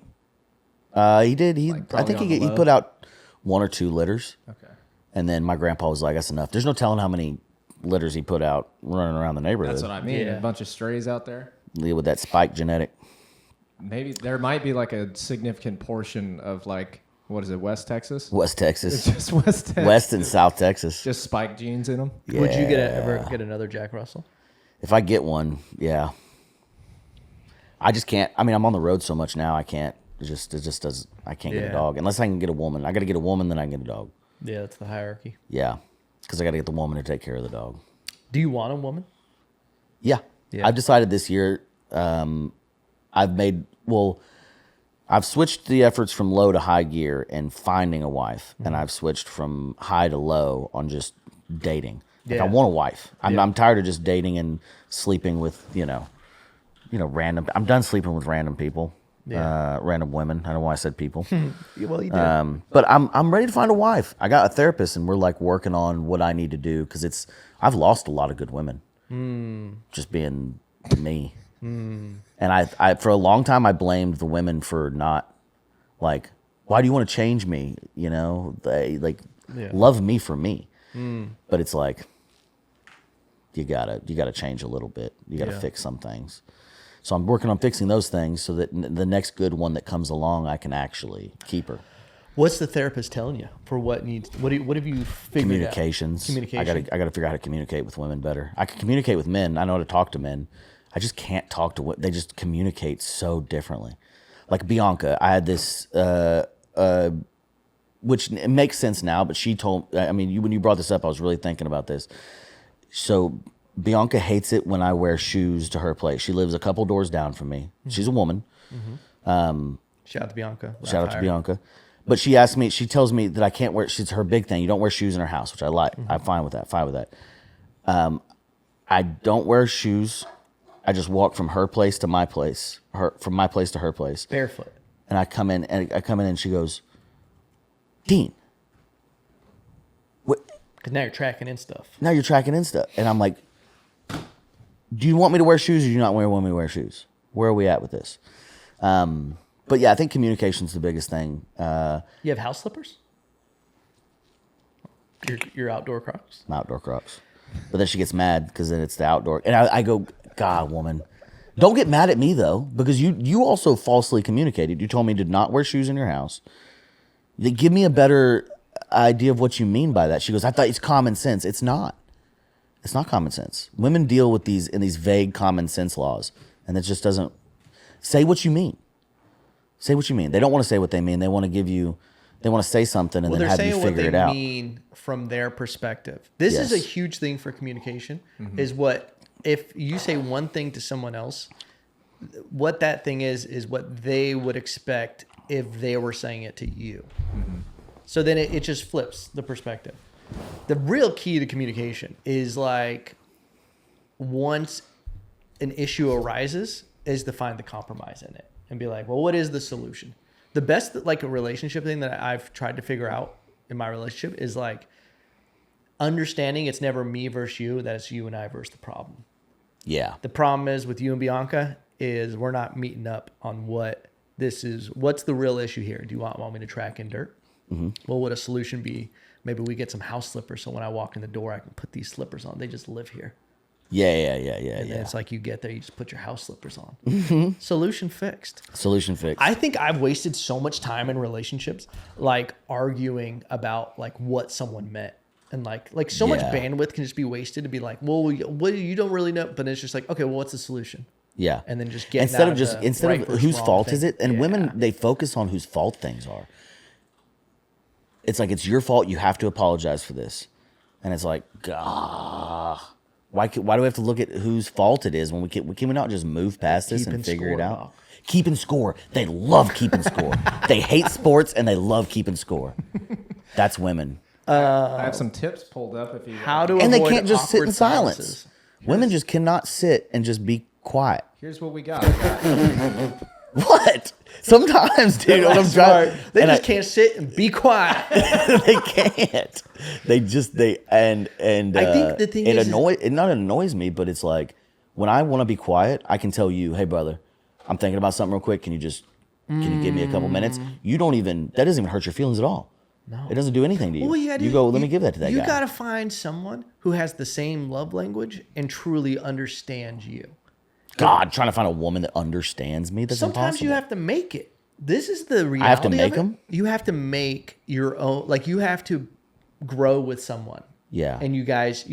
He did. I probably think on the he low? put out 1 or 2 litters. Okay. And then my grandpa was like, that's enough. There's no telling how many litters he put out running around the neighborhood. That's what I mean. Yeah. A bunch of strays out there. With that spike genetic. Maybe there might be like a significant portion of like, what is it, West Texas? West Texas. It's just West Texas. West and South Texas. Just spike genes in them. Yeah. Would you ever get another Jack Russell? If I get one, yeah. I just can't. I mean, I'm on the road so much now, I can't. It just does. I can't get a Yeah. dog unless I can get a woman. I got to get a woman, then I can get a dog. Yeah, that's the hierarchy. Yeah, because I got to get the woman to take care of the dog. Do you want a woman? Yeah. Yeah. I've decided this year. I've switched the efforts from low to high gear in finding a wife, and I've switched from high to low on just dating. Like I Yeah. want a wife. I'm Yeah. tired of just dating and sleeping with random. I'm done sleeping with random people. Yeah. Random women. I don't know why I said people. Well, you did. But I'm ready to find a wife. I got a therapist, and we're like working on what I need to do because I've lost a lot of good women. Just being me. And I for a long time I blamed the women for not, like, why do you want to change me? You know, they like Yeah. love me for me. But it's like you gotta change a little bit. You gotta Yeah. fix some things. So I'm working on fixing those things so that the next good one that comes along, I can actually keep her. What's the therapist telling you for what needs? What have you figured Communications. out? Communication. I gotta figure out how to communicate with women better. I can communicate with men. I know how to talk to men. I just can't talk to women. They just communicate so differently. Like Bianca, I had this, which it makes sense now, but she told. I mean, when you brought this up, I was really thinking about this. So Bianca hates it when I wear shoes to her place. She lives a couple doors down from me. She's a woman. Shout out to Bianca. Shout out to Bianca. But she asked me, she tells me that I can't wear, it's her big thing. You don't wear shoes in her house, which I like. I'm fine with that. I don't wear shoes. I just walk from her place to my place, from my place to her place. Barefoot. And I come in and she goes, Dean, what? Because now you're tracking in stuff. Now you're tracking in stuff. And I'm like, do you want me to wear shoes or do you not want me to wear shoes? Where are we at with this? But yeah, I think communication's the biggest thing. You have house slippers? Your outdoor Crocs? My outdoor Crocs. But then she gets mad because then it's the outdoor. And I go, God, woman. Don't get mad at me, though, because you also falsely communicated. You told me to not wear shoes in your house. Give me a better idea of what you mean by that. She goes, I thought it's common sense. It's not. It's not common sense. Women deal with these vague common sense laws, and it just doesn't. Say what you mean. Say what you mean. They don't want to say what they mean. They want to give you. They want to say something and then have you figure it out. They're saying what they mean from their perspective. This is a huge thing for communication. Is what if you say one thing to someone else, what that thing is what they would expect if they were saying it to you. So then it just flips the perspective. The real key to communication is like once an issue arises is to find the compromise in it and be like, well, what is the solution? The best like a relationship thing that I've tried to figure out in my relationship is like understanding it's never me versus you, that it's you and I versus the problem. Yeah. The problem is with you and Bianca is we're not meeting up on what this is. What's the real issue here? Do you want me to track in dirt? Well, would a solution be maybe we get some house slippers so when I walk in the door, I can put these slippers on. They just live here. Yeah. And then it's like you get there, you just put your house slippers on. Solution fixed. Solution fixed. I think I've wasted so much time in relationships, like arguing about like what someone meant. And like so much bandwidth can just be wasted to be like, well, you don't really know. But it's just like, okay, well, what's the solution? Yeah. And then just get instead of whose fault thing. is it? And women, they focus on whose fault things are. It's like, it's your fault. You have to apologize for this. And it's like, God, why do we have to look at whose fault it is when can we not just move past this and figure it out? Dog. Keeping score. They love keeping score. They hate sports and they love keeping score. That's women. I have some tips pulled up if you How to And they avoid can't just sit in awkward silence. silences. Women just cannot sit and just be quiet. Here's what we got. What? Sometimes, dude, when I'm driving, They just can't sit and be quiet. they can't. I think the thing it is not annoys me, but it's like when I want to be quiet, I can tell you, hey brother, I'm thinking about something real quick. Can you give me a couple minutes? That doesn't even hurt your feelings at all. No. It doesn't do anything to you. Well, Let me give that to that guy. You got to find someone who has the same love language and truly understands you. God, trying to find a woman that understands me, that's Sometimes impossible. you have to make it. This is the reality. I have to of make it. them? You have to make your own, like you have to grow with someone. Yeah. And you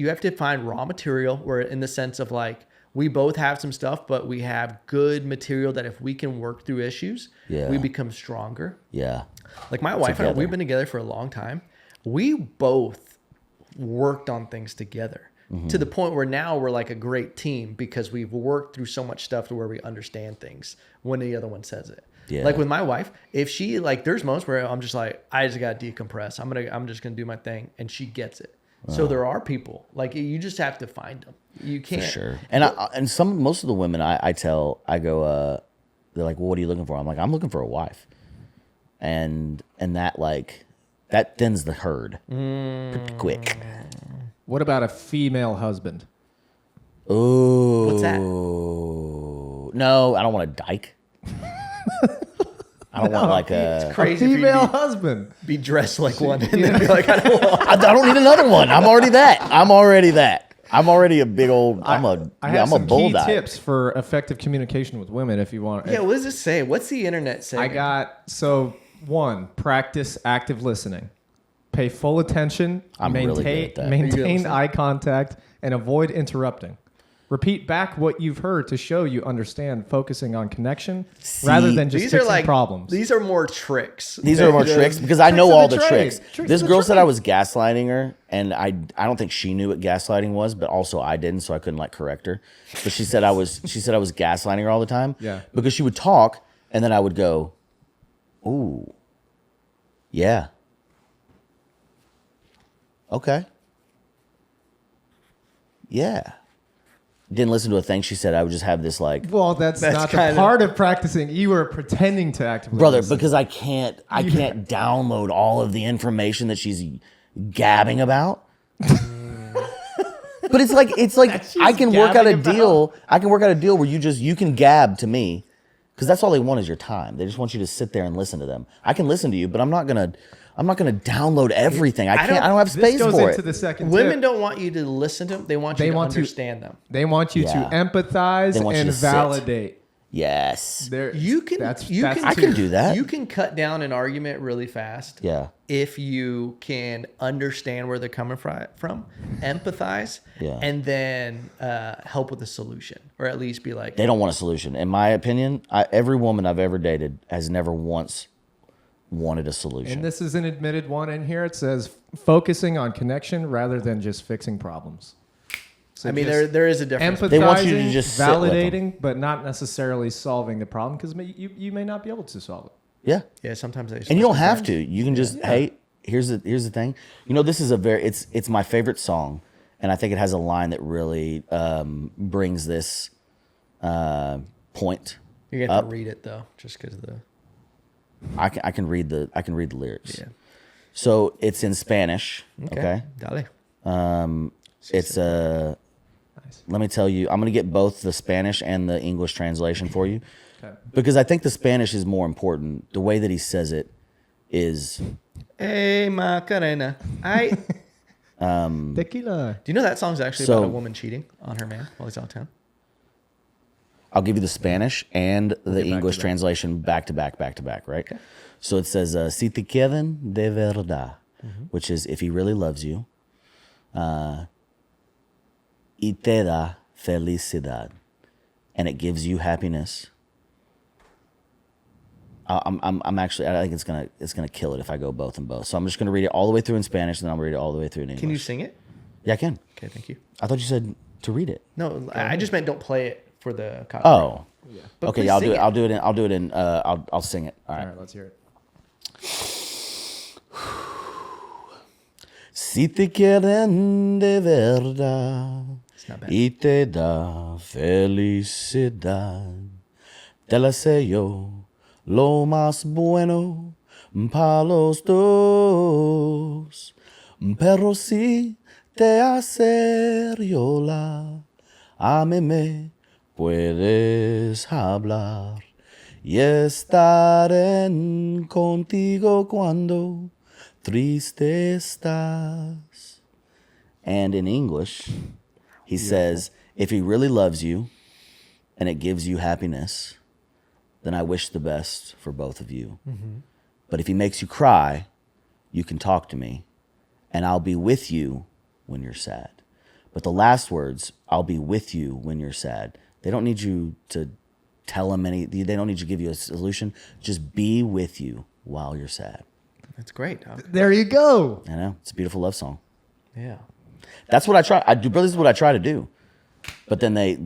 have to find raw material where in the sense of like, we both have some stuff, but we have good material that if we can work through issues, we become stronger. Yeah. Like my wife and I, Together. we've been together for a long time. We both worked on things together to the point where now we're like a great team because we've worked through so much stuff to where we understand things when the other one says it. Yeah. Like with my wife, if she like, there's moments where I'm just like, I just got to decompress. I'm just going to do my thing. And she gets it. So there are people like you just have to find them. You can't. For sure. And most of the women I go, they're like, well, what are you looking for? I'm like, I'm looking for a wife. And that thins the herd pretty quick. What about a female husband? Oh. What's that? No, I don't want a dyke. I don't want like It's a crazy if Female you husband. be dressed like one and then be like, I don't want. I don't need another one. I'm already that. I'm already a big old. I I'm have a some bull key dyke. tips for effective communication with women if you want. Yeah, what does it say? What's the internet saying? I got, so 1, practice active listening. Pay full attention, I'm really good at that. Are you good at maintain listening? eye contact, and avoid interrupting. Repeat back what you've heard to show you understand, focusing on connection rather than just These fixing are like problems. These are more tricks. These are more tricks because I know of all the the trade. tricks. Tricks This of the girl said trade. I was gaslighting her, and I don't think she knew what gaslighting was, but also I didn't, so I couldn't like correct her. But she said I was gaslighting her all the time. Yeah. Because she would talk, and then I would go, "Ooh, yeah, okay, yeah." Didn't listen to a thing she said. I would just have this like, Well, that's not the kinda- part of practicing. You were pretending to actively brother, listen. because I can't download all of the information that she's gabbing about. But it's like I can work out a gabbing deal. I can work out a deal where you can gab to me, because that's all they want is your time. They just want you to sit there and listen to them. I can listen to you, but I'm not gonna download everything. I don't have this space goes for into it. the second Women tip. don't want you to listen to them. They want you They to want to- understand them. They want you Yeah. to empathize They want you and to sit. validate. Yes. There, You can That's I can do that. You can cut down an argument really fast. Yeah. If you can understand where they're coming from, empathize, Yeah. and then help with a solution, or at least be like, They don't want a solution. In my opinion, every woman I've ever dated has never once wanted a solution. And this is an admitted one in here. It says focusing on connection rather than just fixing problems. So I mean, just there is a difference. empathizing, They want you to just sit with them. validating, but not necessarily solving the problem because you may not be able to solve it. Yeah. Yeah, sometimes they. And you don't have to. You can just hey, here's the thing. You know, this is it's my favorite song, and I think it has a line that really brings this point. You're gonna have to read it though, just because of the. I can read the lyrics. Yeah. So it's in Spanish. Okay. Dale. It's Nice. Let me tell you, I'm gonna get both the Spanish and the English translation for you, Okay. because I think the Spanish is more important. The way that he says it is. Hey Macarena. Tequila. Do you know that song's actually So- about a woman cheating on her man while he's out of town? I'll give you the Spanish and the English that. translation back to back, right? Okay. So it says, si te quieren de verdad, which is if he really loves you, y te da felicidad, and it gives you happiness. I'm actually, I think it's gonna kill it if I go both and both. So I'm just gonna read it all the way through in Spanish, and then I'll read it all the way through in English. Can you sing it? Yeah, I can. Okay, thank you. I thought you said to read it. No, I just meant don't play it for the copyright. Oh. But Okay, please yeah, I'll sing do it. it. I'll do it in. I'll sing it. All All right. right, let's hear it. Si te quieren de verdad It's not bad. y te da felicidad, te la sé yo lo más bueno para los dos. Pero si te hace riola, a mí me puedes hablar y estar contigo cuando triste estás. And in English, he says, if he really loves you and it gives you happiness, then I wish the best for both of you. But if he makes you cry, you can talk to me, and I'll be with you when you're sad. But the last words, I'll be with you when you're sad, they don't need you to tell them they don't need you to give you a solution. Just be with you while you're sad. That's great, dog. There you go. I know, it's a beautiful love song. Yeah. That's what I try. I do. This is what I try to do. But then they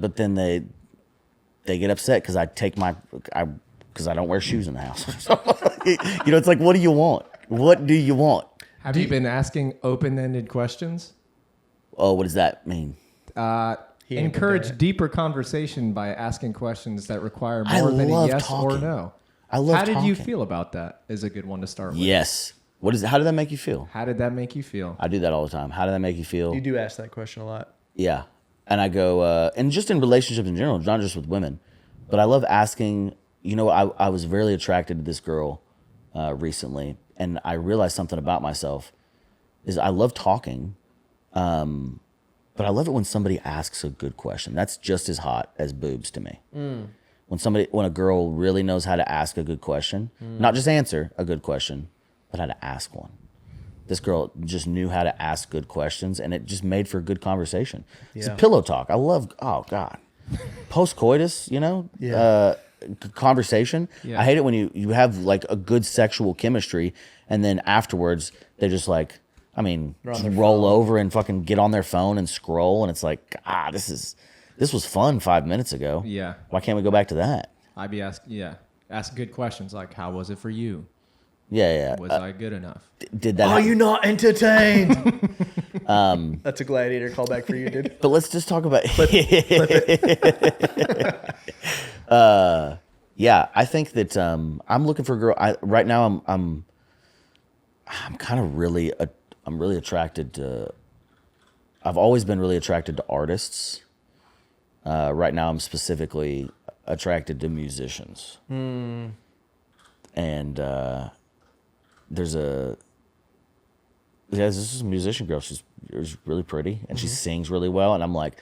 get upset because because I don't wear shoes in the house. You know, it's like, what do you want? What do you want? Have you been asking open-ended questions? Oh, what does that mean? He ain't been doing Encourage it. deeper conversation by asking questions that require I more than a love yes or talking. no. I love How did you talking. feel about that? Is a good one to start with. Yes. How did that make you feel? How did that make you feel? I do that all the time. How did that make you feel? You do ask that question a lot. Yeah. And I go, and just in relationships in general, not just with women, but I love asking, you know, I was really attracted to this girl recently, and I realized something about myself is I love talking, But I love it when somebody asks a good question. That's just as hot as boobs to me. When a girl really knows how to ask a good question, not just answer a good question, but how to ask one. This girl just knew how to ask good questions, and it just made for a good conversation. It's a pillow talk. I love, oh God, post-coitus, conversation. Yeah. I hate it when you have like a good sexual chemistry, and then afterwards they're just like, just roll over and fucking get on their phone and scroll, and it's like, this was fun 5 minutes ago. Yeah. Why can't we go back to that? I'd be ask good questions like, how was it for you? Yeah. Was I good enough? Did that? Are you not entertained? That's a Gladiator callback for you, dude. But let's just talk about. Flip it. Yeah, I think that I'm looking for a girl. Right now, I'm kind of really I'm really attracted to. I've always been really attracted to artists. Right now, I'm specifically attracted to musicians. And this is a musician girl. She's really pretty, and she sings really well. And I'm like,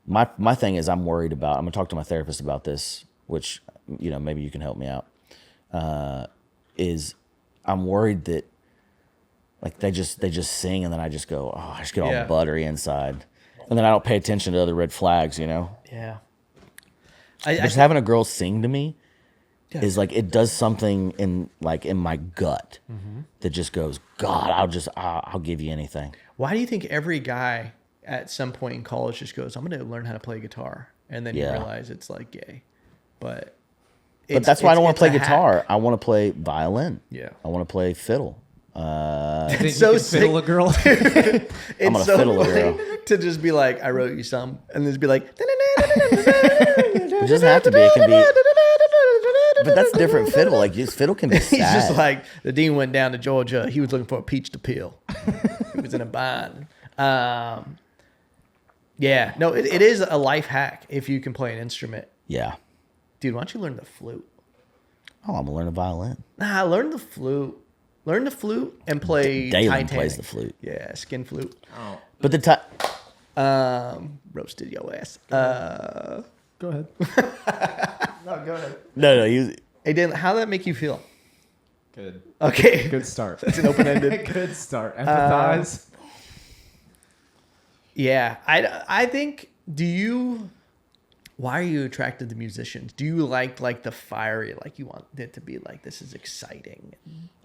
my thing is, I'm worried about. I'm gonna talk to my therapist about this, which maybe you can help me out. Is I'm worried that like they just sing, and then I just go, oh, I just get all buttery inside, and then I don't pay attention to other red flags. Yeah. Just having a girl sing to me is like it does something in my gut that just goes, God, I'll give you anything. Why do you think every guy at some point in college just goes, I'm going to learn how to play guitar, and then you realize it's like gay? But that's why I don't want to play guitar. I want to play violin. Yeah. I want to play fiddle. It's so so sick. fiddle a girl. I'm gonna fiddle a girl. To just be like, I wrote you some, and then just be like, It doesn't have to be. It can be. But that's different fiddle. Like fiddle can be sad. He's just like, the dean went down to Georgia. He was looking for a peach to peel. He was in a bind. Yeah, no, it is a life hack if you can play an instrument. Yeah. Dude, why don't you learn the flute? Oh, I'm gonna learn a violin. Nah, learn the flute. Learn the flute and play Dalen Titanic. plays the flute. Yeah, skin flute. Oh, But Roasted your ass. go ahead. No, go ahead. no, Hey, Dan, how did that make you feel? Good. Okay. Good start. It's an open-ended. Good start. Empathize. Yeah, I think. Why are you attracted to musicians? Do you like the fiery? Like you want it to be like this is exciting.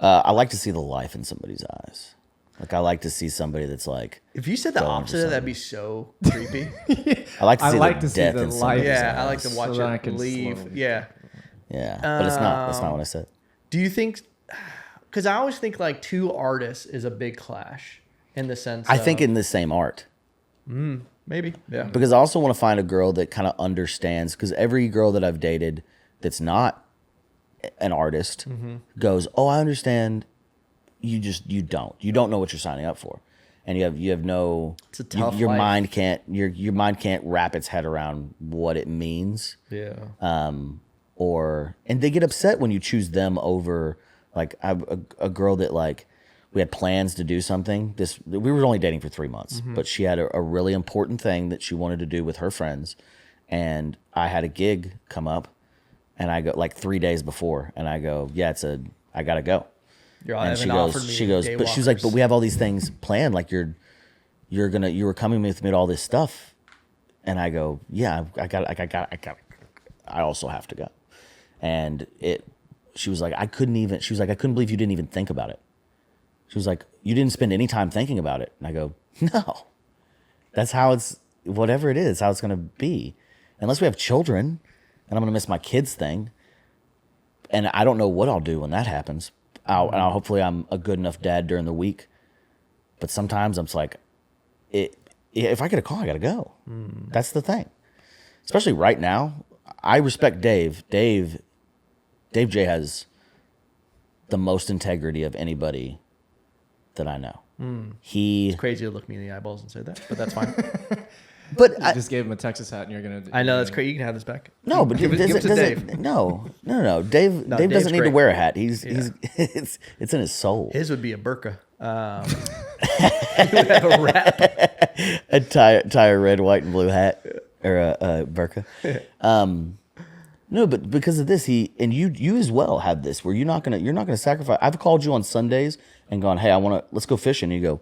I like to see the life in somebody's eyes. Like I like to see somebody that's like. If you said the going for opposite, that'd be so creepy. I like to see like the to see death the in life. somebody's Yeah, eyes. I like to watch So that I it can leave. slowly- Yeah. Yeah, but it's not. That's not what I said. Do you think? Because I always think like two artists is a big clash in the sense. I think of, in the same art. maybe. Yeah. Because I also want to find a girl that kind of understands. Because every girl that I've dated that's not an artist goes, "Oh, I understand. You don't know what you're signing up for, and you have no. It's a tough your life. mind can't your mind can't wrap its head around what it means. Yeah. And they get upset when you choose them over like a girl that like we had plans to do something. We were only dating for 3 months, but she had a really important thing that she wanted to do with her friends, and I had a gig come up, and I go like 3 days before, and I go, yeah, I gotta go. And she goes, but she's like, but we have all these things planned. Like you were coming with me to all this stuff, and I go, yeah, I also have to go. And she was like, I couldn't believe you didn't even think about it. She was like, you didn't spend any time thinking about it. And I go, no, that's how whatever it is, how it's going to be. Unless we have children and I'm going to miss my kids thing. And I don't know what I'll do when that happens. Hopefully I'm a good enough dad during the week. But sometimes I'm just like, if I get a call, I got to go. That's the thing. Especially right now. I respect Dave. Dave J has the most integrity of anybody that I know. It's crazy to look me in the eyeballs and say that, but that's fine. But You just gave him a Texas hat, and you're gonna. I know that's crazy. You can have this back. no, but Give it to Dave. No. Dave Dave's doesn't need to great. wear a hat. He's it's in his soul. His would be a burqa. He would have a wrap. tie a red, white, and blue hat or a burqa. No, but because of this, you as well have this where you're not gonna sacrifice. I've called you on Sundays and gone, hey, let's go fishing. And you go,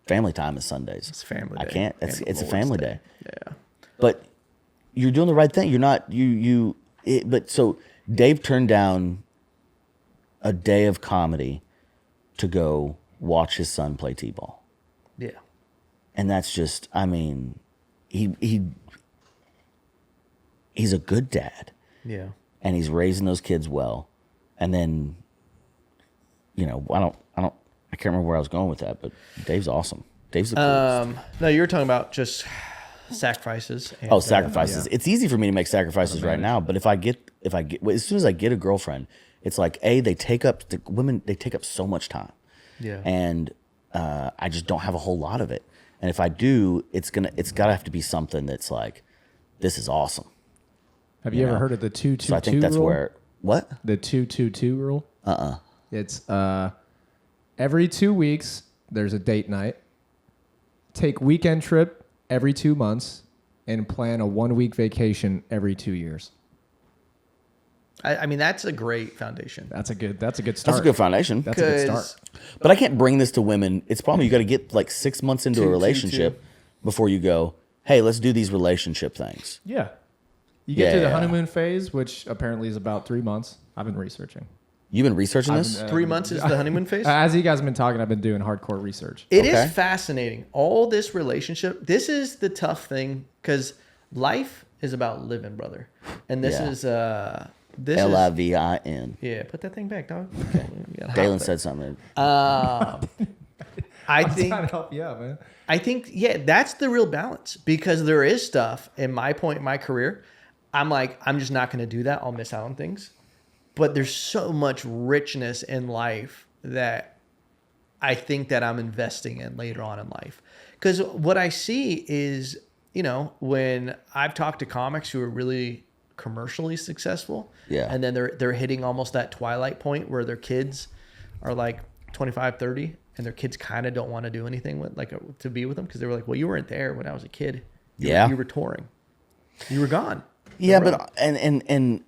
family time is Sundays. It's family day. I can't. It's a Lord's family Day. day. Yeah. But you're doing the right thing. You're not but so Dave turned down a day of comedy to go watch his son play t-ball. Yeah. And that's just, I mean, he's a good dad. Yeah. And he's raising those kids well. And then, I can't remember where I was going with that, but Dave's awesome. Dave's the coolest. No, you were talking about just sacrifices. And, Sacrifices. It's easy for me to make sacrifices right now, but if I get as soon as I get a girlfriend, it's like they take up so much time. Yeah. And I just don't have a whole lot of it. And if I do, it's gotta have to be something that's like, this is awesome. Have you ever heard of the 2-2-2 So I think that's rule? where what? The 2-2-2 rule? It's every 2 weeks there's a date night. Take weekend trip every 2 months and plan a 1 week vacation every 2 years. I mean, that's a great foundation. That's a good start. That's a good foundation. That's a good start. But I can't bring this to women. It's probably you got to get like 6 months into a relationship before you go, hey, let's do these relationship things. Yeah. You get to the Yeah. honeymoon phase, which apparently is about 3 months. I've been researching. You've been researching this? 3 months is the honeymoon phase? As you guys have been talking, I've been doing hardcore research. It is Okay. fascinating. All this relationship, this is the tough thing because life is about living, brother. And this Yeah. is, this is, LIVIN. yeah, put that thing back, dog. Okay, you gotta hop Dalen there. said something. I think, Trying to help you out, man. yeah, that's the real balance because there is stuff in my point in my career. I'm like, I'm just not going to do that. I'll miss out on things. But there's so much richness in life that I think that I'm investing in later on in life. Because what I see is, when I've talked to comics who are really commercially successful, Yeah. and then they're hitting almost that twilight point where their kids are like 25, 30, and their kids kind of don't want to do anything with to be with them because they were like, well, you weren't there when I was a kid. You were touring. You were gone. Yeah, but and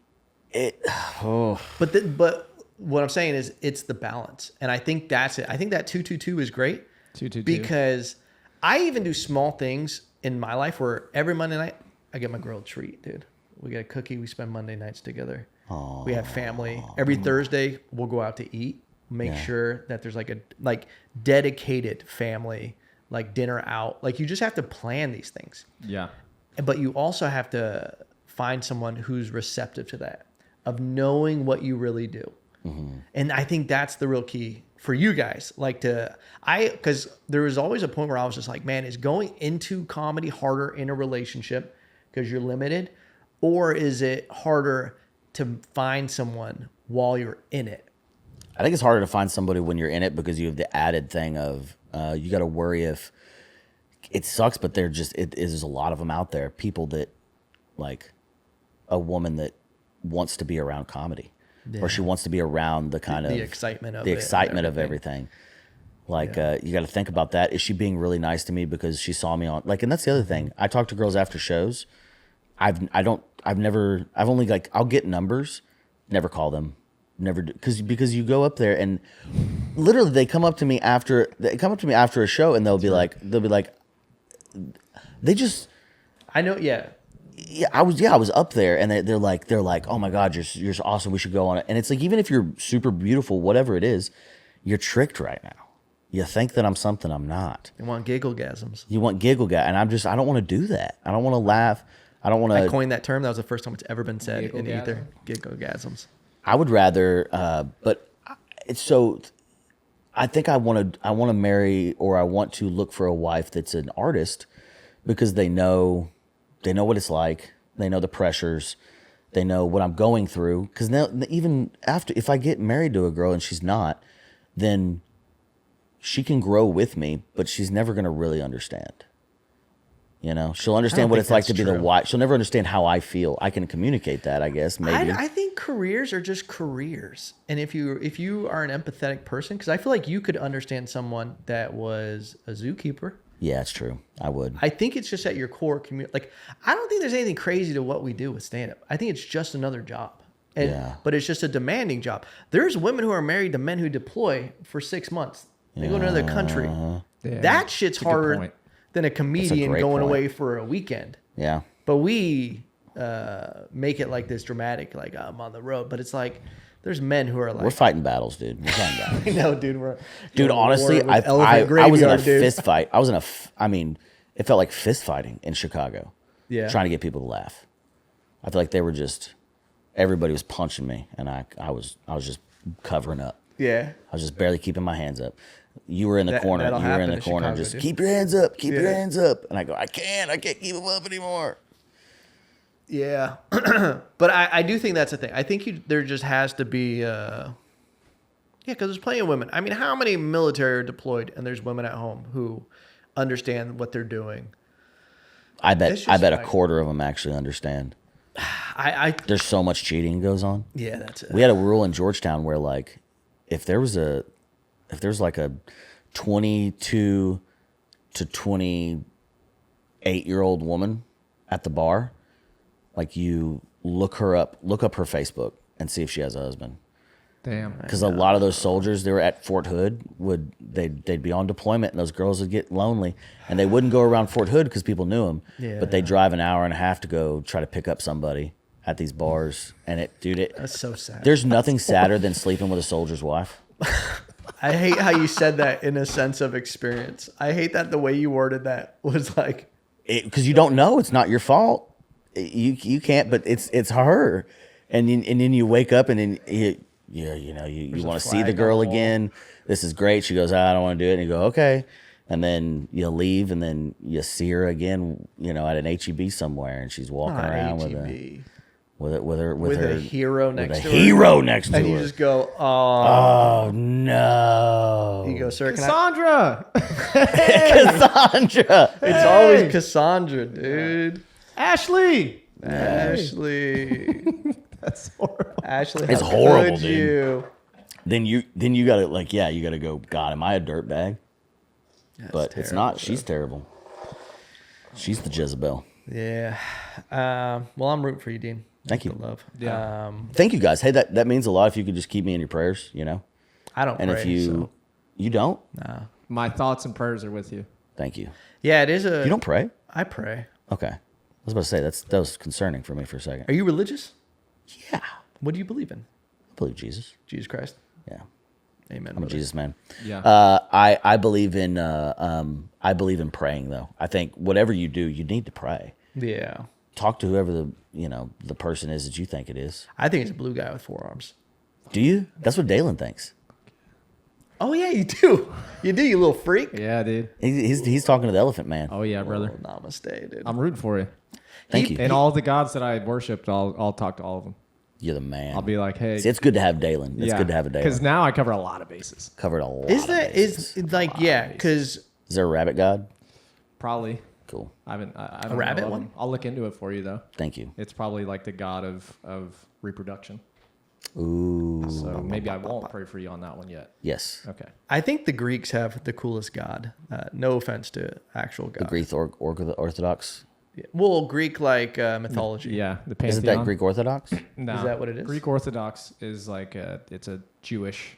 it. Oh. But what I'm saying is it's the balance, and I think that's it. I think that 2-2-2 is great. 2-2-2. Because I even do small things in my life where every Monday night I get my girl a treat, dude. We get a cookie. We spend Monday nights together. Aww. We have family. Every Thursday we'll go out to eat. Make sure that there's like a dedicated family dinner out. You just have to plan these things. Yeah. But you also have to find someone who's receptive to that, of knowing what you really do. Mm-hmm. And I think that's the real key for you guys. Because there was always a point where I was just like, man, is going into comedy harder in a relationship because you're limited? Or is it harder to find someone while you're in it? I think it's harder to find somebody when you're in it because you have the added thing of you got to worry if it sucks, but there's a lot of them out there. People that like a woman that wants to be around comedy, or she wants to be around the kind of the excitement of everything. You got to think about that. Is she being really nice to me because she saw me on and that's the other thing. I talk to girls after shows. I'll get numbers, never call them. Never do because you go up there and literally they come up to me after a show and they'll be like I know, yeah. I was up there and they're like oh my god, you're awesome, we should go on it. And it's like, even if you're super beautiful, whatever it is, you're tricked right now. You think that I'm something I'm not. You want gigglegasms. You want giggle guy, and I don't want to do that. I don't want to laugh. I don't want to. I coined that term. That was the first time it's ever been said in Gigglegasm? ether. Gigglegasms. I would rather, but it's so. I think I want to marry, or I want to look for a wife that's an artist, because they know what it's like. They know the pressures. They know what I'm going through. Because now, even after, if I get married to a girl and she's not, then she can grow with me, but she's never going to really understand. She'll understand what it's like to be the wife. She'll never understand how I feel. I can communicate that, I guess, maybe. I think careers are just careers. And if you are an empathetic person, because I feel like you could understand someone that was a zookeeper Yeah, it's true. I would. I think it's just at your core community. Like, I don't think there's anything crazy to what we do with stand-up. I think it's just another job. But it's just a demanding job. There's women who are married to men who deploy for 6 months. They go to another country. Yeah, That shit's harder than a comedian going away for a weekend. Yeah. But we make it like this dramatic, like I'm on the road. But it's like there's men who are like, We're fighting battles, dude. We're fighting battles. I know, dude. Dude, honestly, I was in a fist fight. I mean, it felt like fist fighting in Chicago. Yeah. Trying to get people to laugh. I feel like they were just, everybody was punching me, and I was just covering up. Yeah. I was just barely keeping my hands up. You were in the corner. You were in the corner. Chicago, just dude. keep your hands up. Keep your hands up. And I go, I can't keep them up anymore. Yeah. But I do think that's a thing. I think there just has to be, because there's plenty of women. I mean, how many military are deployed and there's women at home who understand what they're doing? I bet a quarter of them actually understand. There's so much cheating goes on. Yeah, that's it. We had a rule in Georgetown where, like, if there's like a 22 to 28-year-old woman at the bar, like, you look up her Facebook and see if she has a husband. Damn. Because a lot of those soldiers, they were at Fort Hood, they'd be on deployment, and those girls would get lonely, and they wouldn't go around Fort Hood because people knew them. Yeah. But they'd drive an hour and a half to go try to pick up somebody at these bars, and that's so sad. There's nothing sadder than sleeping with a soldier's wife. I hate how you said that in a sense of experience. I hate that the way you worded that was like, Because you don't know, it's not your fault. You can't, but it's her, and then you wake up and then you want to see the girl again. This is great. She goes, I don't want to do it, and you go, okay, and then you leave, and then you see her again, at an HEB somewhere, and she's walking around with a hero next to her. Hero next to her. And you just go, oh no. You go, sir, Cassandra. Cassandra. It's always Cassandra, dude. Ashley. That's horrible. Ashley, it's horrible, dude. You? Then you gotta you gotta go, God, am I a dirtbag? But it's not. She's terrible. She's the Jezebel. Yeah. Well, I'm rooting for you, Dean. Thank you. Love. Yeah. Thank you, guys. Hey, that means a lot if you could just keep me in your prayers, I don't And pray, if you don't? Nah. My thoughts and prayers are with you. Thank you. Yeah, it is You don't pray? I pray. Okay. I was about to say, that was concerning for me for a second. Are you religious? Yeah. What do you believe in? I believe Jesus. Jesus Christ. Yeah. Amen. I'm a Jesus man. Yeah. I believe in praying, though. I think whatever you do, you need to pray. Yeah. Talk to whoever the person is that you think it is. I think it's a blue guy with 4 arms. Do you? That's what Dalen thinks. Oh yeah, you do. You do, you little freak. Yeah, dude. He's talking to the elephant man. Oh yeah, brother. Oh, namaste, dude. I'm rooting for you. Thank you. And all the gods that I worshipped, I'll talk to all of them. You're the man. I'll be like, hey. See, it's good to have Dalen. It's good to have a Dalen. Because now I cover a lot of bases. Covered a lot. Is of that bases. is like because Is there a rabbit god? Probably. Cool. I don't A rabbit know of one? them. I'll look into it for you though. Thank you. It's probably like the god of reproduction. Ooh. So maybe I won't pray for you on that one yet. Yes. Okay. I think the Greeks have the coolest god. No offense to actual god. The Greek Orthodox. Well, Greek like mythology. Yeah, the pantheon. Isn't that Greek Orthodox? No. Is that what it is? Greek Orthodox is like it's a Jewish.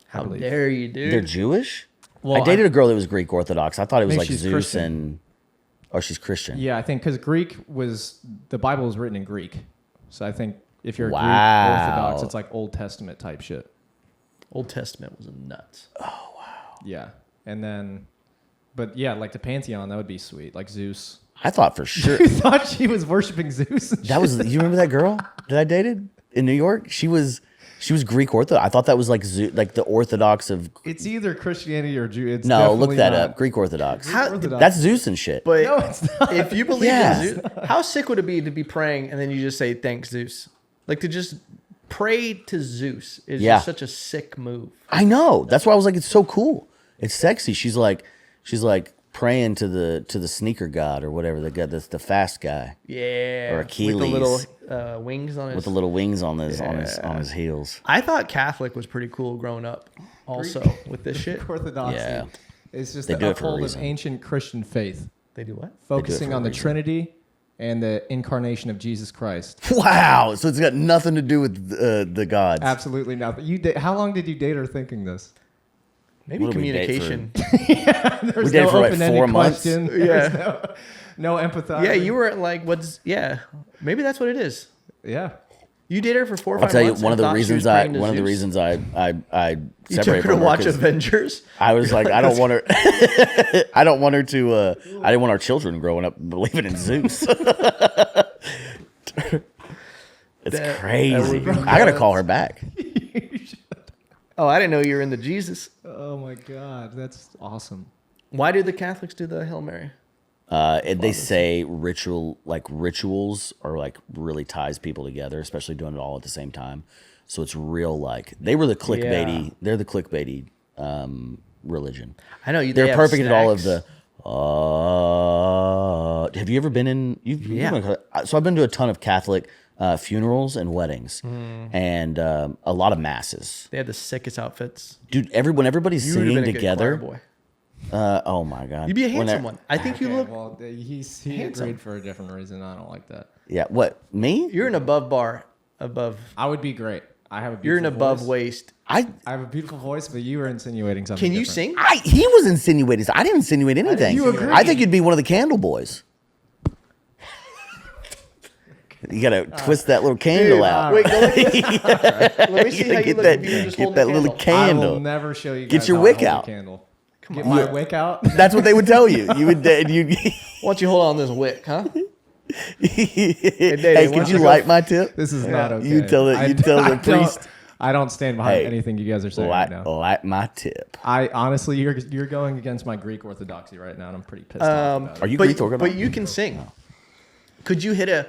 How believe. dare you, dude? They're Jewish? Well, I dated a girl that was Greek Orthodox. I thought it was Maybe like she's Zeus Christian. and... Oh, she's Christian. Yeah, I think because the Bible was written in Greek, so I think if you're Wow. Greek Orthodox, it's like Old Testament type shit. Old Testament was nuts. Yeah, and then, but yeah, like the pantheon, that would be sweet, like Zeus. I thought for sure... You thought she was worshiping Zeus? And That was... You remember that girl that I dated in New York? She was Greek Orthodox. I thought that was like like the Orthodox of... it's either Christianity or Jew. It's No, look definitely that not. up. Greek Orthodox. How- Orthodox. That's Zeus and shit. But No, it's not. if you believe Yeah. in Zeus, how sick would it be to be praying and then you just say thanks Zeus? Like to just pray to Zeus is Yeah. just such a sick move. I know. That's why I was like, it's so cool. It's sexy. She's like praying to the sneaker god or whatever, the fast guy Yeah. Or Achilles. With the little wings on his. with the little wings on his heels. I thought Catholic was pretty cool growing up. Also with this shit. Orthodoxy. Yeah. It's just They the do it for a uphold of reason. ancient Christian faith, They do what? focusing for a on the reason. Trinity and the incarnation of Jesus Christ. Wow. So it's got nothing to do with the gods. Absolutely nothing. How long did you date her thinking this? Maybe What did we date communication. There's We dated for like open-ended 4 months. question. Yeah. There's no empathy. Yeah, you were like, maybe that's what it is. Yeah. You dated her for 4 or I'll 5 tell you months. one of and the thought she reasons was I praying to one of the Zeus? reasons I You took separated her to from her watch 'cause Avengers. I was like, I don't want her. I don't want her to. I didn't want our children growing up believing in Zeus. It's That crazy. would be I gotta call her back. Oh, I didn't know you were into Jesus. Oh my God, that's awesome. Why do the Catholics do the Hail Mary? And they say rituals are like really ties people together, especially doing it all at the same time. So it's real like they were the clickbaity. Yeah. They're the clickbaity religion. I know you. They're they have perfect at all of snacks. the. Have you ever been in? Yeah. So I've been to a ton of Catholic funerals and weddings, Mm. and a lot of masses. They had the sickest outfits. Dude, everybody's You would have singing been a good choir together. boy. Oh my God! You'd be a When handsome one. I think you look. Well, he handsome. agreed for a different reason. I don't like that. Yeah. What me? You're an above bar, above. I would be great. I have a You're an beautiful above voice. waist. I have a beautiful voice, but you were insinuating something. Can you different. sing? He was insinuating. I didn't insinuate anything. You agreed. I think you'd be one of the candle boys. You gotta twist that little candle out. Wait, go like this. Let me see how you Get look that, if you just get hold that the little candle. I will candle. never show you. Get Guys your how wick to hold a out. Candle. Come Get on. my wick out. That's what they would tell you. You would. You. Why don't you hold on this wick, huh? Hey, Dave, why could don't you you go- light my tip? This is not okay. You tell the- you tell the don't- priest. I don't stand behind Hey, anything you guys are saying right now. Light my tip. I honestly, you're going against my Greek orthodoxy right now, and I'm pretty pissed off about it. Are you but, Greek Orthodox? but you can sing. Could you hit a?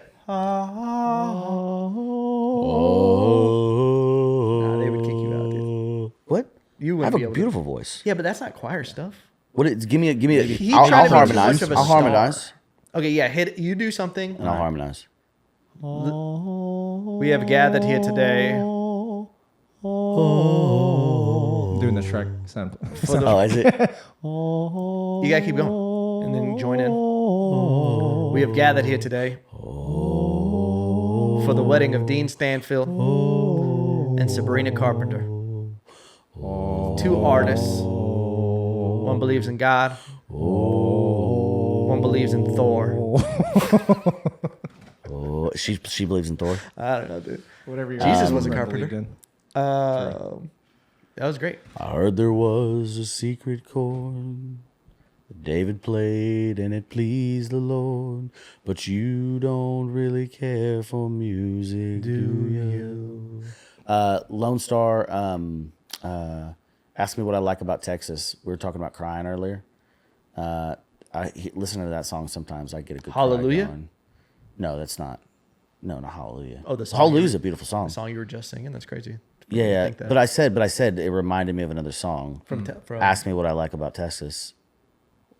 Nah, they would kick you out, dude. What? You I wouldn't have be a able to- beautiful voice. Yeah, but that's not choir stuff. What? Give me a. He I'll tried to be too harmonize. much of a I'll star. harmonize. Okay, yeah, hit. You do something. And I'll harmonize. We have gathered here today. I'm doing the Shrek sound. Oh, is it? You gotta keep going, and then join in. We have gathered here today for the wedding of Dean Stanfield and Sabrina Carpenter. Two artists. One believes in God. One believes in Thor. Oh, she believes in Thor. I don't know, dude. Whatever your Jesus was a friend carpenter. believed in. That was great. I heard there was a secret chord that David played and it pleased the Lord. But you don't really care for music, do you? Lone Star asked me what I like about Texas. We were talking about crying earlier. Listening to that song sometimes I get a good cry Hallelujah? going. No, that's not. No, not Hallelujah. Oh, the song Hallelujah's a beautiful song. The song you were just singing. That's crazy. Yeah, think that. but I said it reminded me of another song. From Ask me what I like about Texas.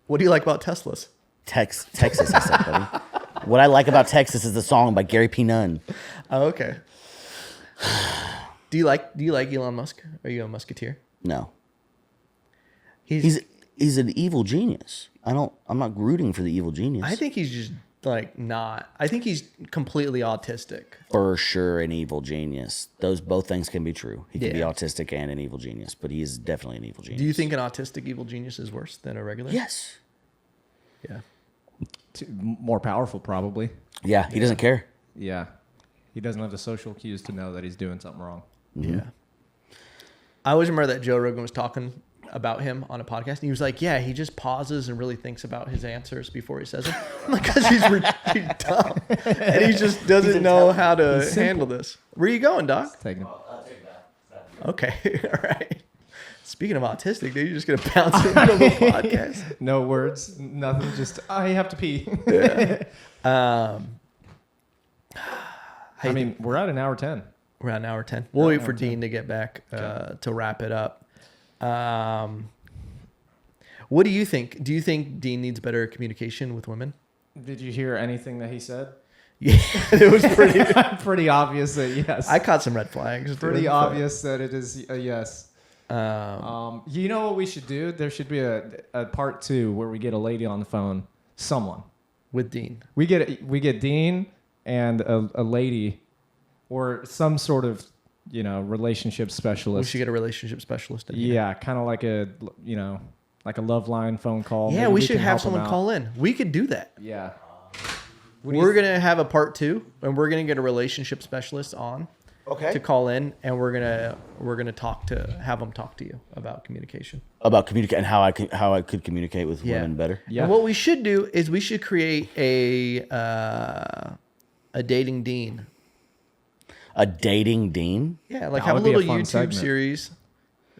What do you like about Teslas? Texas, I said, buddy. What I like about Texas is the song by Gary P. Nunn. Oh, okay. Do you like Elon Musk? Are you a Musketeer? No, He's he's an evil genius. I'm not rooting for the evil genius. I think he's just like not. I think he's completely autistic. For sure an evil genius. Those both things can be true. He can be Yeah. autistic and an evil genius, but he is definitely an evil genius. Do you think an autistic evil genius is worse than a regular? Yes. Yeah. More powerful, probably. Yeah, he doesn't care. Yeah. He doesn't have the social cues to know that he's doing something wrong. Yeah. I always remember that Joe Rogan was talking about him on a podcast, and he was like, "Yeah, he just pauses and really thinks about his answers before he says them." I'm like, "Cause he's dumb, and he just doesn't know how to handle this." Where you going, Doc? Taking Okay, all right. Speaking of autistic, dude, you're just gonna bounce into the podcast. no words, nothing. Just I have to pee. I mean, we're at an hour 10. We're at an hour 10. We'll wait for Dean to get back to wrap it up. What do you think? Do you think Dean needs better communication with women? Did you hear anything that he said? Yeah, it was pretty. Pretty obvious that yes. I caught some red flags. Pretty obvious that it is a yes. You know what we should do? There should be a part 2 where we get a lady on the phone. Someone with Dean. We get Dean and a lady, or some sort of relationship specialist. We should get a relationship specialist in here. Yeah, kind of like a like a love line phone call. Yeah, Maybe we can should have help someone them out. call in. We could do that. Yeah. We're going to have a part 2, and we're going to get a relationship specialist on to call in, and we're going to have them talk to you about communication. About communicate and how I could communicate with women better. Yeah. And what we should do is we should create a dating Dean. A dating Dean? Yeah, like That have a would be a little fun YouTube segment. series,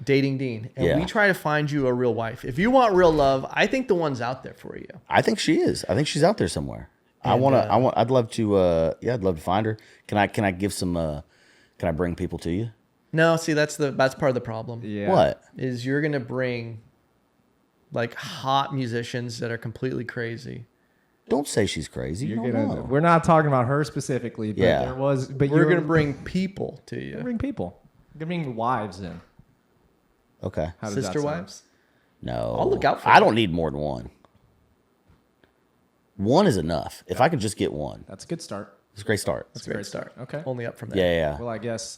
Dating Dean, and Yeah. we try to find you a real wife. If you want real love, I think the one's out there for you. I think she is. I think she's out there somewhere. And, I'd love to I'd love to find her. Can I give some can I bring people to you? No, see that's part of the problem. Yeah. What? Is you're gonna bring like hot musicians that are completely crazy. Don't say she's crazy. You don't know. We're not talking about her specifically, but Yeah. there was. But We're gonna bring people to you. bring people. You're gonna bring wives in. Okay. How does that Sister sound? wives. No. I'll look out for I you. don't need more than one. One is enough. If I could just get one, That's a good start. it's a great start. That's a great start. Okay. Only up from there. Yeah, yeah. Well, I guess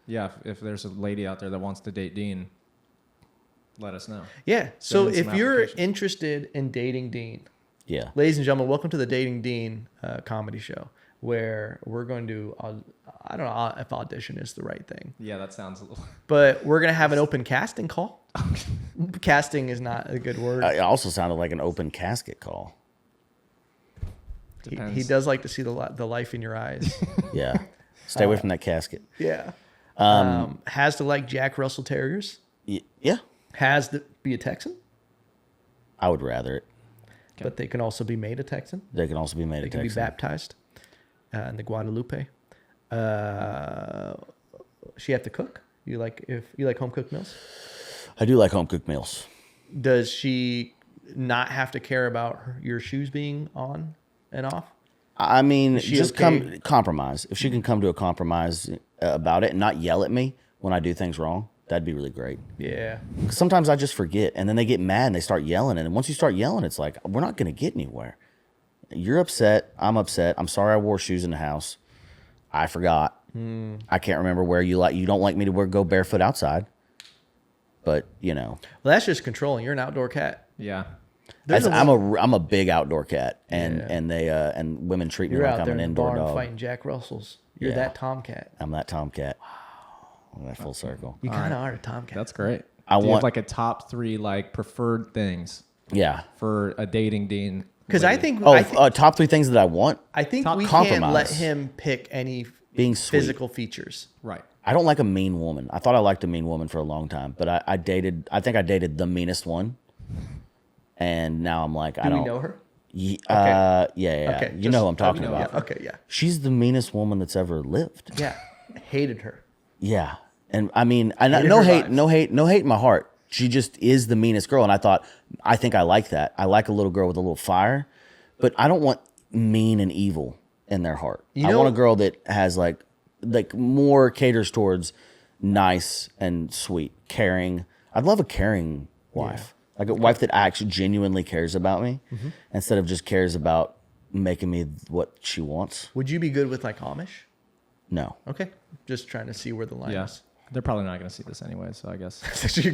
if there's a lady out there that wants to date Dean, let us know. Yeah. So in some if you're applications. interested in dating Dean, Yeah. ladies and gentlemen, welcome to the Dating Dean comedy show, where we're going to, I don't know if audition is the right thing, Yeah, that sounds a little. but we're going to have an open casting call. Casting is not a good word. It also sounded like an open casket call. He Depends. does like to see the life in your eyes. Yeah. Stay away from that casket. Yeah. Has to like Jack Russell Terriers. Yeah. Has to be a Texan, I would rather it. but they can also be made a Texan. They can also be made They a can be Texan. baptized in the Guadalupe. She have to cook. You like home cooked meals? I do like home cooked meals. Does she not have to care about your shoes being on and off? I mean, she just okay? compromise. If she can come to a compromise about it and not yell at me when I do things wrong, that'd be really great. Yeah. 'Cause sometimes I just forget, and then they get mad and they start yelling. And once you start yelling, it's like, we're not going to get anywhere. You're upset. I'm upset. I'm sorry I wore shoes in the house. I forgot. I can't remember where you don't like me to go barefoot outside. But, Well, that's just controlling. You're an outdoor cat. Yeah. I'm a big outdoor cat, and they and women treat me You're like out I'm there an in the indoor barn dog. fighting Jack Russells. You're Yeah. that tomcat. I'm that tomcat. Wow, that full circle. You kind of are a tomcat. That's great. I Do you have want- like a top 3 like preferred things Yeah. for a dating Dean? Because I think Top 3 things that I want. we can't let compromise. him pick any Being sweet. physical features. Right. I don't like a mean woman. I thought I liked a mean woman for a long time, but I think I dated the meanest one, and now I'm like, I Do don't we know her? Yeah. Okay, You know who I'm talking know, about. Yeah. Okay. Yeah. She's the meanest woman that's ever lived. Yeah. Hated her. Yeah. And I mean, Hated no her hate, vibes. no hate in my heart. She just is the meanest girl. And I think I like that. I like a little girl with a little fire, but I don't want mean and evil in their heart. I want a girl that has like more caters towards nice and sweet, caring. I'd love a caring wife. Like a wife that actually genuinely cares about me instead of just cares about making me what she wants. Would you be good with like Amish? No. Okay. Just trying to see where the line Yeah. is. They're probably not going to see this anyway, so I guess That's actually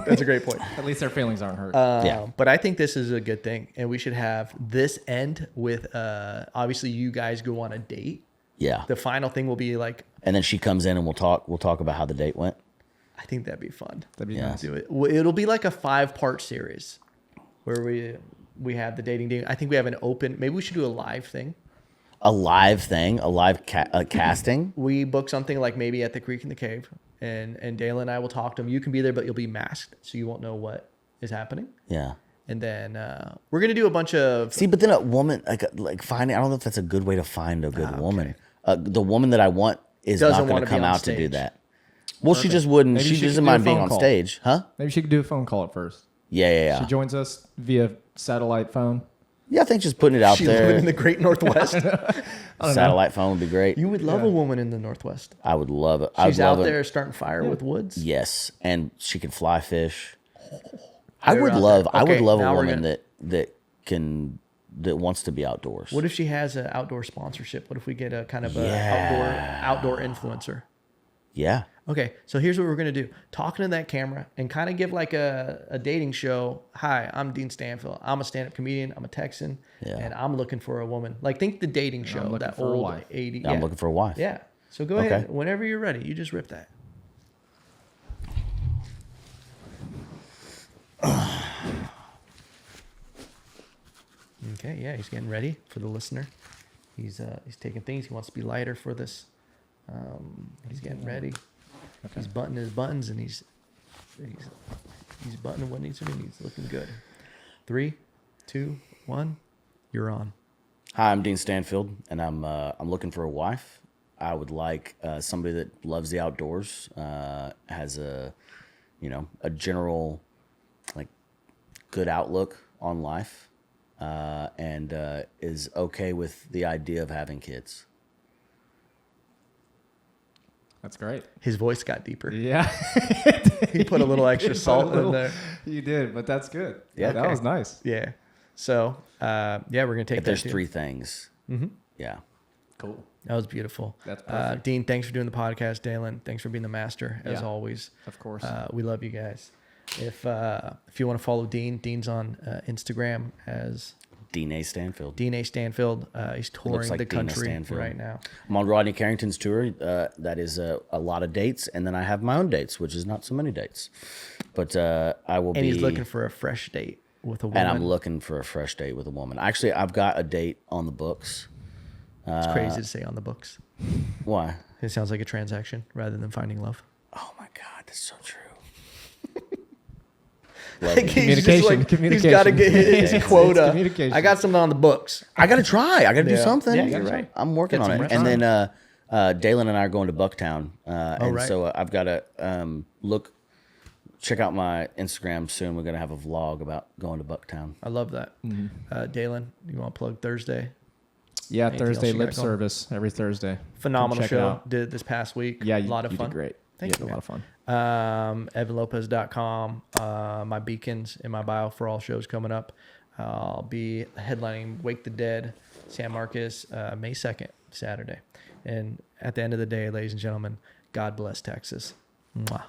that's a great point. at least their feelings aren't hurt. Yeah. But I think this is a good thing. And we should have this end with, obviously you guys go on a date. Yeah. The final thing will be like, And then she comes in and we'll talk about how the date went. I think that'd be fun. That'd be Yeah. nice. Do it. It'll be like a 5-part series where we have the dating day. I think we have an open, maybe we should do a live thing. A live thing, a live casting. We book something like maybe at the Creek in the Cave, and Dale and I will talk to him. You can be there, but you'll be masked, so you won't know what is happening. Yeah. And then we're gonna do a bunch of. See, but then a woman like finding. I don't know if that's a good way to find a good woman. The woman that I want is Doesn't not going wanna to be come on out to do stage. that. Well, she just wouldn't. Maybe She she doesn't could do a mind being phone on call. stage, huh? Maybe she could do a phone call at first. Yeah. She joins us via satellite phone. Yeah, I think just putting it out She's there. living in the Great Northwest. Satellite phone would be great. You would love a woman in the Northwest. I would love it. She's out there starting fire with woods. Yes, and she can fly fish. I They're would out love. there. I would Okay, love a now we're woman gonna- that wants to be outdoors. What if she has an outdoor sponsorship? What if we get a kind of a Yeah. outdoor influencer? Yeah. Okay, so here's what we're gonna do: talking to that camera and kind of give like a dating show. Hi, I'm Dean Stanfield. I'm a stand-up comedian. I'm a Texan, Yeah. and I'm looking for a woman. Like think the dating show, looking that for a old wife. 80. I'm looking for a wife. Yeah. So go Okay. ahead whenever you're ready. You just rip that. Okay, yeah, he's getting ready for the listener. He's taking things. He wants to be lighter for this. He's getting ready. He's buttoning his buttons and he's buttoning what needs to be. He's looking good. 3, 2, 1, you're on. Hi, I'm Dean Stanfield, and I'm looking for a wife. I would like somebody that loves the outdoors, has a general like good outlook on life, and is okay with the idea of having kids. That's great. His voice got deeper. Yeah. He put a little extra salt in there. You did, but that's good. Yeah, That okay. was nice. Yeah. So, yeah, we're going to take If that. there's too. 3 things. Mm-hmm. Yeah. Cool. That was beautiful. That's perfect. Dean, thanks for doing the podcast. Dalen, thanks for being the master, as Yeah. always. Of course. We love you guys. If you want to follow Dean, Dean's on Instagram as Dean A. Stanfield. Dean A. Stanfield. He's touring like the Dean A. country Stanfield. right now. I'm on Rodney Carrington's tour. That is a lot of dates, and then I have my own dates, which is not so many dates. But I will And be. he's looking for a fresh date with a woman. And I'm looking for a fresh date with a woman. Actually, I've got a date on the books. It's crazy to say on the books. Why? It sounds like a transaction rather than finding love. Oh my God, that's so true. Like, Communication, He's got to get his It's quota. communication. I got something on the books. I got to try. I got to do Yeah. something. Yeah, you're right. I'm working Get on some it. rest. And then Dalen and I are going to Bucktown. And right. so I've got to check out my Instagram soon. We're going to have a vlog about going to Bucktown. I love that. Dalen, you want to plug Thursday? Yeah, Anything Thursday else you lip got going? service every Thursday. Phenomenal Check it show. out. Did it this past week. Yeah, a lot of you fun. did great. Thank you. you, A lot of fun. EvanLopez.com. My beacons in my bio for all shows coming up. I'll be headlining Wake the Dead, San Marcos, May 2nd, Saturday. And at the end of the day, ladies and gentlemen, God bless Texas. Mwah.